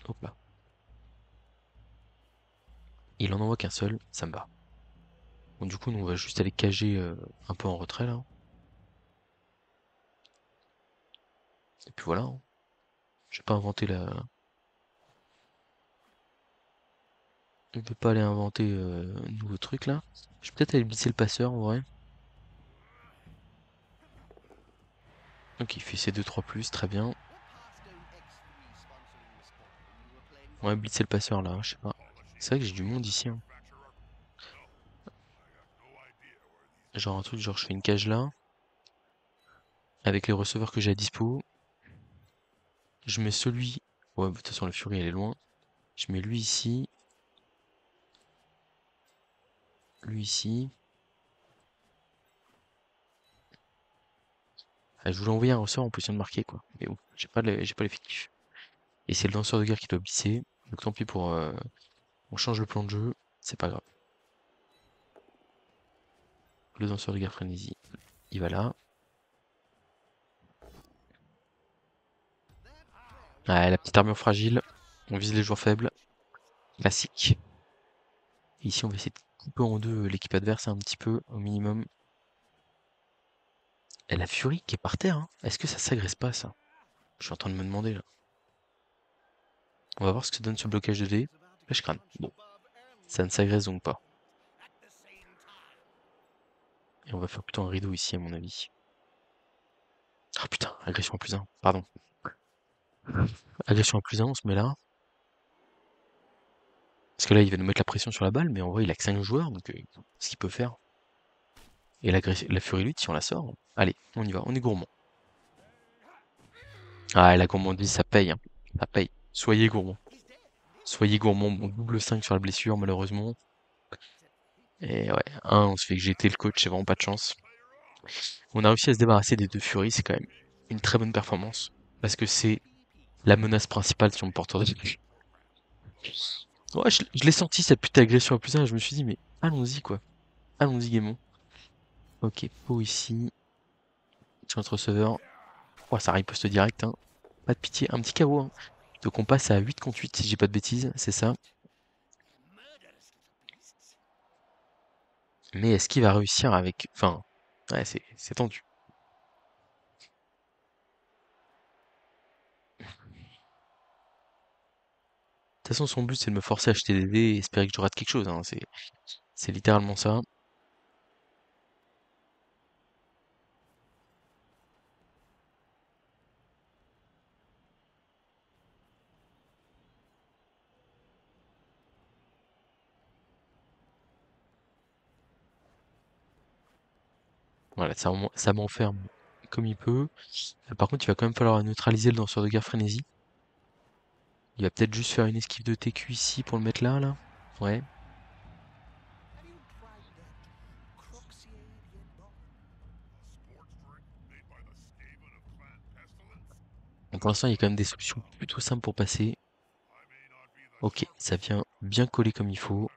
Speaker 1: Hop là. Il en envoie qu'un seul, ça me va. Bon, du coup, nous, on va juste aller cager un peu en retrait, là. Et puis voilà, hein. Je vais pas inventer la... Je vais pas aller inventer un nouveau truc, là. Je vais peut-être aller blitzer le passeur, en vrai. Ok, il fait ses 2-3+, très bien. Ouais, blitzer le passeur, là, je sais pas. C'est vrai que j'ai du monde ici, hein. Genre un truc, genre je fais une cage là, avec les receveurs que j'ai à dispo. Je mets celui... Ouais, de toute façon, la Fury, elle est loin. Je mets lui ici. Ah, je voulais envoyer un ressort en position de marquer, quoi. Mais bon, j'ai pas l'effectif. Et c'est le lanceur de guerre qui doit blitzer. Donc tant pis pour... on change le plan de jeu. C'est pas grave. Le lanceur de guerre frénésie, il va là. Ouais, la petite armure fragile. On vise les joueurs faibles. Classique. Et ici, on va essayer de couper en deux l'équipe adverse un petit peu, au minimum. Et la Fury qui est par terre, hein. Est-ce que ça s'agresse pas, ça? Je suis en train de me demander, là. On va voir ce que ça donne ce blocage de dés. Là, je crâne. Bon, ça ne s'agresse donc pas. Et on va faire plutôt un rideau ici, à mon avis. Ah putain, agression à +1, pardon. Agression à +1, on se met là. Parce que là, il va nous mettre la pression sur la balle, mais en vrai, il a que 5 joueurs, donc ce qu'il peut faire. Et la Fury Lutte, si on la sort, allez, on y va, on est gourmand. Ah, la gourmandise, ça paye, hein. Ça paye. Soyez gourmand. Soyez gourmand. Bon, double 5 sur la blessure, malheureusement. Et ouais, on se fait que j'ai été le coach, c'est vraiment pas de chance. On a réussi à se débarrasser des deux Furies, c'est quand même une très bonne performance. Parce que c'est la menace principale sur mon porteur de jeu. Ouais, je l'ai senti cette petite agression à +1, je me suis dit, mais allons-y quoi. Allons-y gaiement. Ok, Pau ici. Sur notre receveur. Oh, ça riposte direct, hein. Pas de pitié, un petit KO, hein. Donc on passe à 8 contre 8 si j'ai pas de bêtises, c'est ça. Mais est-ce qu'il va réussir avec... Enfin, ouais, c'est tendu. De toute façon, son but c'est de me forcer à acheter des dés et espérer que je rate quelque chose, hein. C'est littéralement ça. Voilà, ça m'enferme comme il peut. Par contre, il va quand même falloir neutraliser le danseur de guerre frénésie. Il va peut-être juste faire une esquive de TQ ici pour le mettre là, là. Ouais. Bon, pour l'instant, il y a quand même des solutions plutôt simples pour passer. Ok, ça vient bien coller comme il faut.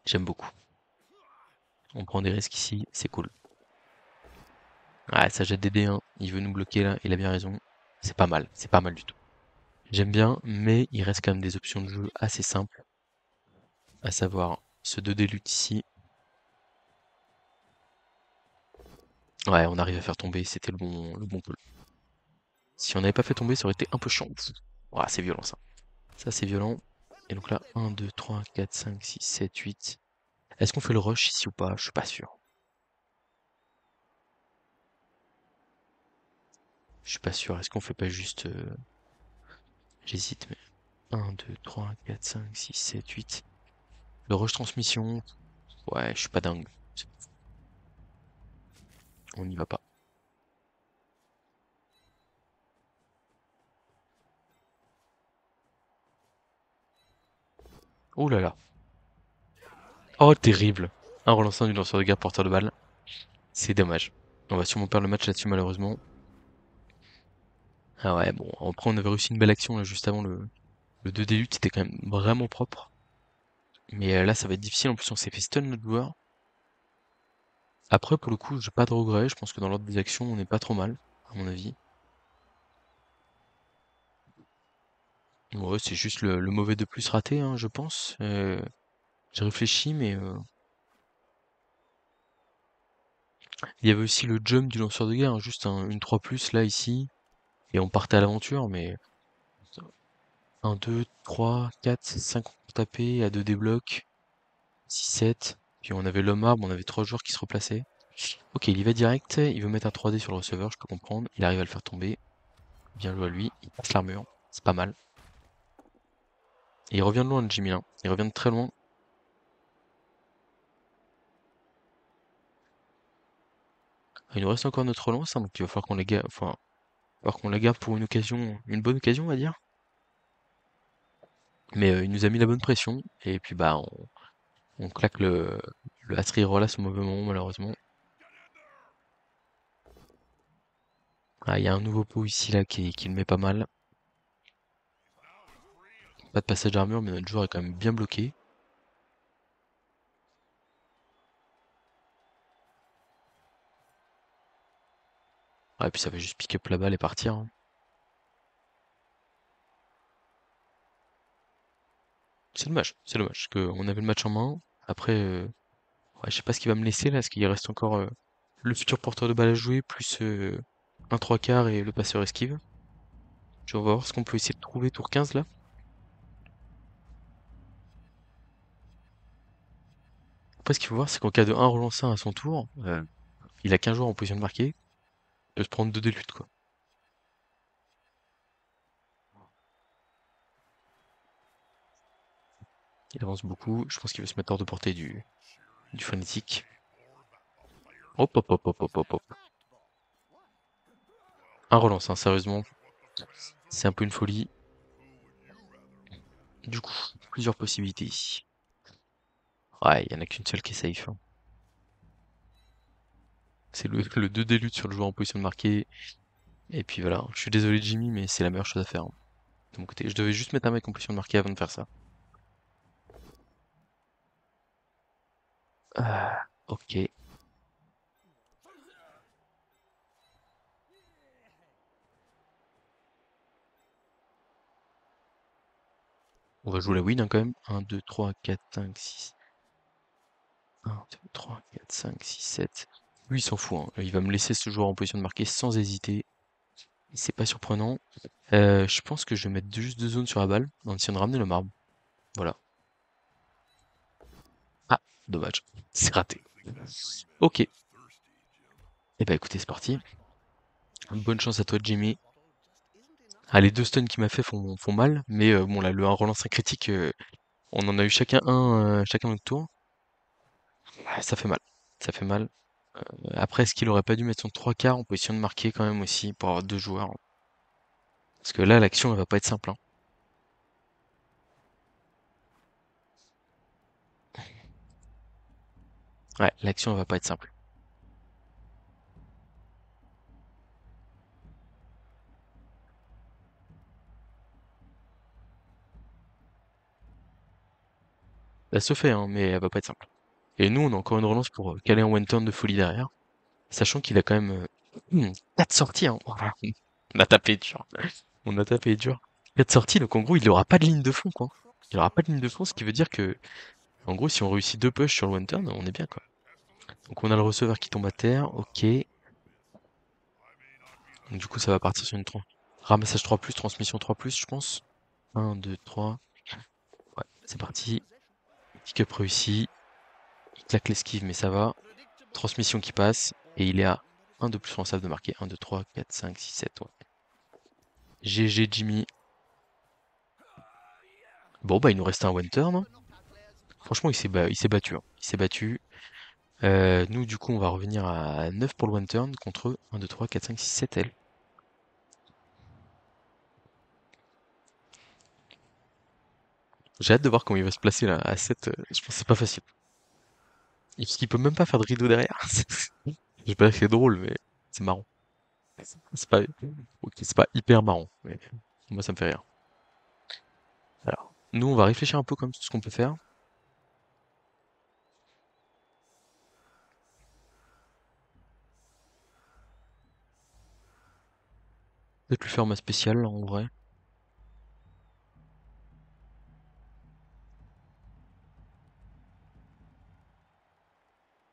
Speaker 1: J'aime beaucoup. On prend des risques ici, c'est cool. Ah, ça jette des dés, hein. Il veut nous bloquer là, il a bien raison. C'est pas mal du tout. J'aime bien, mais il reste quand même des options de jeu assez simples. À savoir ce 2D lutte ici. Ouais, on arrive à faire tomber, c'était le bon call. Si on n'avait pas fait tomber, ça aurait été un peu chiant. Ouah, c'est violent ça. Ça c'est violent. Et donc là, 1, 2, 3, 4, 5, 6, 7, 8. Est-ce qu'on fait le rush ici ou pas? Je suis pas sûr. Je suis pas sûr. Est-ce qu'on fait pas juste... J'hésite, mais... 1, 2, 3, 4, 5, 6, 7, 8. Le rush transmission... Ouais, je suis pas dingue. On n'y va pas. Oh là là. Oh, terrible. Un relançant du lanceur de guerre porteur de balle. C'est dommage. On va sûrement perdre le match là-dessus, malheureusement. Ah ouais, bon. Après, on avait réussi une belle action là, juste avant le 2D lutte. C'était quand même vraiment propre. Mais là, ça va être difficile. En plus, on s'est fait stun notre joueur. Après, pour le coup, j'ai pas de regrets. Je pense que dans l'ordre des actions, on n'est pas trop mal, à mon avis. Ouais, c'est juste le mauvais de plus raté, hein, je pense. J'ai réfléchi, mais il y avait aussi le jump du lanceur de guerre, hein, juste une 3+, là, ici, et on partait à l'aventure, mais un 2 3 4 5 pour taper, à 2 des blocs, 6 7 puis on avait l'homme arbre, on avait 3 joueurs qui se replaçaient. Ok, il y va direct, il veut mettre un 3D sur le receveur, je peux comprendre, il arrive à le faire tomber, bien joué à lui, il passe l'armure, c'est pas mal. Et il revient de loin, le Jimmy, là. Il revient de très loin. Il nous reste encore notre relance, hein, donc il va falloir qu'on les garde, enfin, il va falloir qu'on la garde pour une occasion, une bonne occasion, on va dire. Mais il nous a mis la bonne pression, et puis bah on claque le Hatry Roll au mauvais moment, malheureusement. Ah, il y a un nouveau pot ici là qui le met pas mal. Pas de passage d'armure, mais notre joueur est quand même bien bloqué. Ah, et puis ça va juste pick up la balle et partir, hein. C'est dommage, parce qu'on avait le match en main. Après, ouais, je sais pas ce qu'il va me laisser là, parce qu'il reste encore le futur porteur de balle à jouer, plus un 3/4 et le passeur esquive. On va voir ce qu'on peut essayer de trouver tour 15 là. Après, ce qu'il faut voir, c'est qu'en cas de 1 relancé à son tour, il a qu'un joueur en position de marquer, il peut se prendre 2 des luttes, quoi. Il avance beaucoup, je pense qu'il veut se mettre hors de portée du frénétique. Hop, hop, hop, hop, hop, hop, hop. Un relance, hein, sérieusement, c'est un peu une folie. Du coup, plusieurs possibilités ici. Ouais, il y en a qu'une seule qui est safe, hein. C'est le 2 des luttes sur le joueur en position de marquer. Et puis voilà, je suis désolé Jimmy, mais c'est la meilleure chose à faire, hein. De mon côté, je devais juste mettre un mec en position de marquer avant de faire ça. Ok. On va jouer la win hein, quand même. 1, 2, 3, 4, 5, 6. 1, 2, 3, 4, 5, 6, 7. Lui, il s'en fout, hein. Il va me laisser ce joueur en position de marquer sans hésiter. C'est pas surprenant. Je pense que je vais mettre juste 2 zones sur la balle en essayant de ramener le marbre. Voilà. Ah, dommage. C'est raté. Ok. Eh ben écoutez, c'est parti. Bonne chance à toi, Jimmy. Ah, les 2 stuns qu'il m'a fait font mal, mais bon là, le 1 relance un critique, on en a eu chacun un, chacun notre tour. Ah, ça fait mal. Ça fait mal. Après, est-ce qu'il aurait pas dû mettre son 3/4 en position de marquer quand même aussi pour avoir 2 joueurs? Parce que là, l'action, elle va pas être simple, hein. Ouais, l'action, elle va pas être simple. Ça se fait, hein, mais elle va pas être simple. Et nous, on a encore une relance pour caler un one turn de folie derrière. Sachant qu'il a quand même 4 sorties, hein. Voilà. On a tapé dur. On a tapé dur. 4 sorties, donc en gros, il aura pas de ligne de fond, quoi. Il aura pas de ligne de fond, ce qui veut dire que, en gros, si on réussit 2 push sur le one turn, on est bien, quoi. Donc on a le receveur qui tombe à terre, ok. Donc du coup, ça va partir sur une ramassage 3+, transmission 3+, je pense. 1, 2, 3. Ouais, c'est parti. Pick-up réussi. Il claque l'esquive, mais ça va. Transmission qui passe. Et il est à 1 de plus responsable de marquer. 1, 2, 3, 4, 5, 6, 7. Ouais. GG Jimmy. Bon, bah, il nous reste un one turn, hein. Franchement, il s'est battu, hein. Il s'est battu. Nous, du coup, on va revenir à 9 pour le one turn contre 1, 2, 3, 4, 5, 6, 7 L. J'ai hâte de voir comment il va se placer là à 7. Je pense que c'est pas facile. Parce qu'il peut même pas faire de rideau derrière. Je sais pas si c'est drôle, mais c'est marrant. C'est pas, ok, c'est pas hyper marrant, mais moi ça me fait rire. Alors, nous on va réfléchir un peu comme ce qu'on peut faire. Peut-être lui faire ma spéciale, en vrai.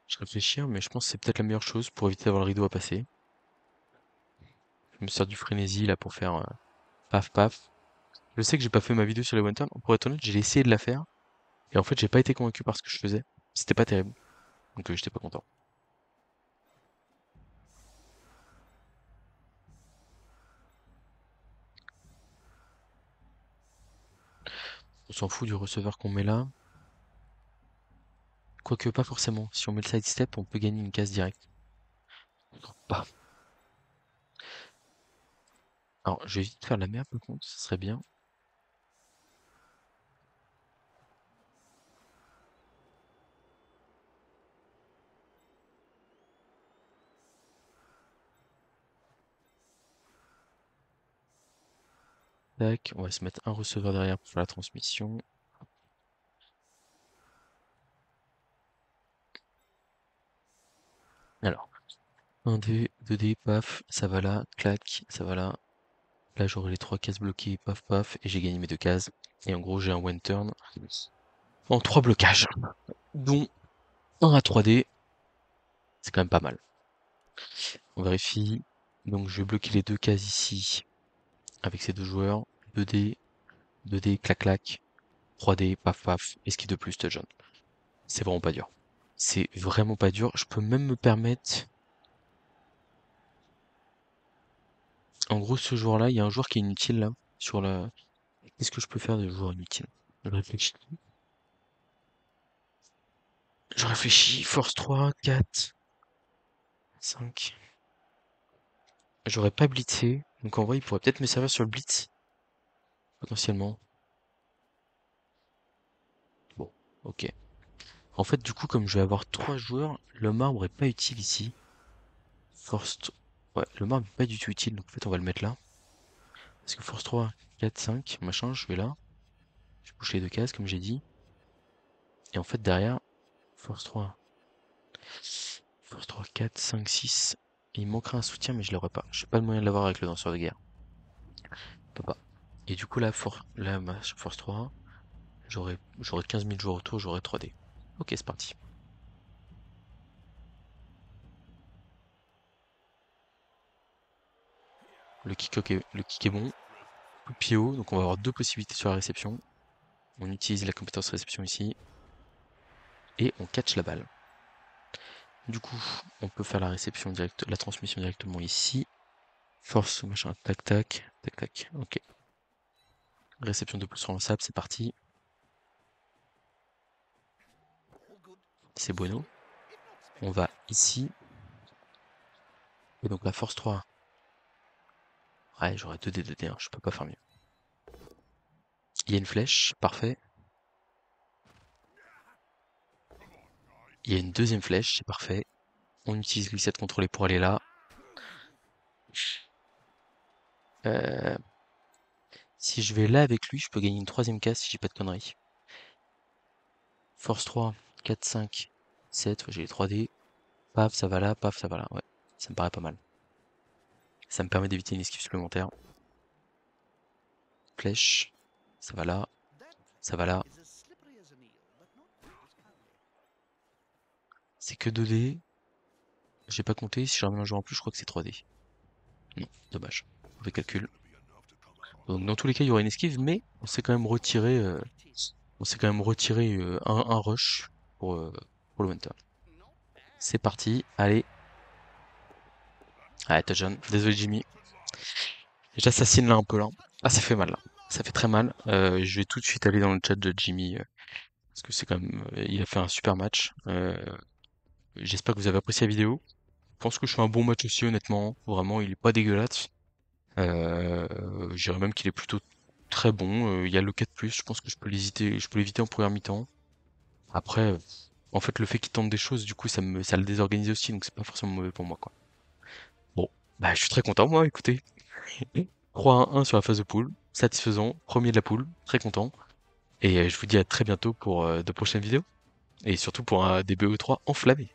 Speaker 1: Je réfléchis, hein, mais je pense que c'est peut-être la meilleure chose pour éviter d'avoir le rideau à passer. Je me sers du frénésie là pour faire paf paf. Je sais que j'ai pas fait ma vidéo sur les one turn. Pour être honnête, j'ai essayé de la faire. Et en fait, j'ai pas été convaincu par ce que je faisais. C'était pas terrible. Donc j'étais pas content. On s'en fout du receveur qu'on met là. Quoique pas forcément. Si on met le side step, on peut gagner une case directe. Bah. Alors, je vais vite faire la merde par contre, ça serait bien. Tac, on va se mettre un receveur derrière pour faire la transmission. Alors, 1D, 2D, paf, ça va là, clac, ça va là. Là, j'aurai les 3 cases bloquées, paf, paf, et j'ai gagné mes 2 cases. Et en gros, j'ai un one turn en 3 blocages, dont un à 3D. C'est quand même pas mal. On vérifie. Donc, je vais bloquer les 2 cases ici avec ces 2 joueurs. 2D, 2D, clac, clac. 3D, paf, paf. Esquive de plus, touchdown. C'est vraiment pas dur. C'est vraiment pas dur. Je peux même me permettre. En gros, ce joueur-là, il y a un joueur qui est inutile là. Sur la. Qu'est-ce que je peux faire de joueur inutile? Je réfléchis. Je réfléchis. Force 3, 4, 5. J'aurais pas blitzé. Donc en vrai, il pourrait peut-être me servir sur le blitz. Potentiellement. Bon, ok. En fait, du coup, comme je vais avoir 3 joueurs, le marbre est pas utile ici. Force. Ouais, le marbre est pas du tout utile. Donc en fait, on va le mettre là. Parce que force 3, 4, 5, machin, je vais là. Je bouge les 2 cases, comme j'ai dit. Et en fait, derrière, force 3. Force 3, 4, 5, 6. Il me manquera un soutien, mais je l'aurai pas. J'ai pas le moyen de l'avoir avec le danseur de guerre. Je peux pas. Et du coup, là ma force 3, j'aurai 15 000 joueurs autour, j'aurai 3D. Ok, c'est parti. Le kick est bon. Coup de pied haut, donc on va avoir 2 possibilités sur la réception. On utilise la compétence réception ici. Et on catch la balle. Du coup, on peut faire la réception directe, la transmission directement ici. Force, machin, tac, tac, tac, tac. Ok. Réception de plus relançable, c'est parti. C'est bueno. On va ici. Et donc la force 3. Ouais, j'aurais 2D, 2D, hein, je peux pas faire mieux. Il y a une flèche, parfait. Il y a une deuxième flèche, c'est parfait. On utilise glissade contrôlée pour aller là. Euh, si je vais là avec lui, je peux gagner une troisième case si j'ai pas de conneries. Force 3, 4, 5, 7, j'ai les 3D. Paf, ça va là, paf, ça va là. Ouais, ça me paraît pas mal. Ça me permet d'éviter une esquive supplémentaire. Flèche, ça va là, ça va là. C'est que 2D. J'ai pas compté, si j'en ai un joueur en plus, je crois que c'est 3D. Non, dommage. Mauvais calcul. Donc dans tous les cas, il y aura une esquive, mais on s'est quand même retiré, un rush pour le Winter. C'est parti, allez. Allez, touchdown. Désolé Jimmy. J'assassine là un peu là. Ah, ça fait mal là. Ça fait très mal. Je vais tout de suite aller dans le chat de Jimmy, parce que c'est quand même, il a fait un super match. J'espère que vous avez apprécié la vidéo. Je pense que je fais un bon match aussi, honnêtement. Vraiment, il est pas dégueulasse. Je dirais même qu'il est plutôt très bon. Il y a le 4+, je pense que je peux l'éviter en première mi-temps. Après, en fait, le fait qu'il tente des choses, du coup, ça le désorganise aussi, donc c'est pas forcément mauvais pour moi, quoi. Bon, bah, je suis très content, moi, écoutez. 3-1 sur la phase de poule, satisfaisant, premier de la poule, très content. Et je vous dis à très bientôt pour de prochaines vidéos. Et surtout pour un DBE3 enflammé.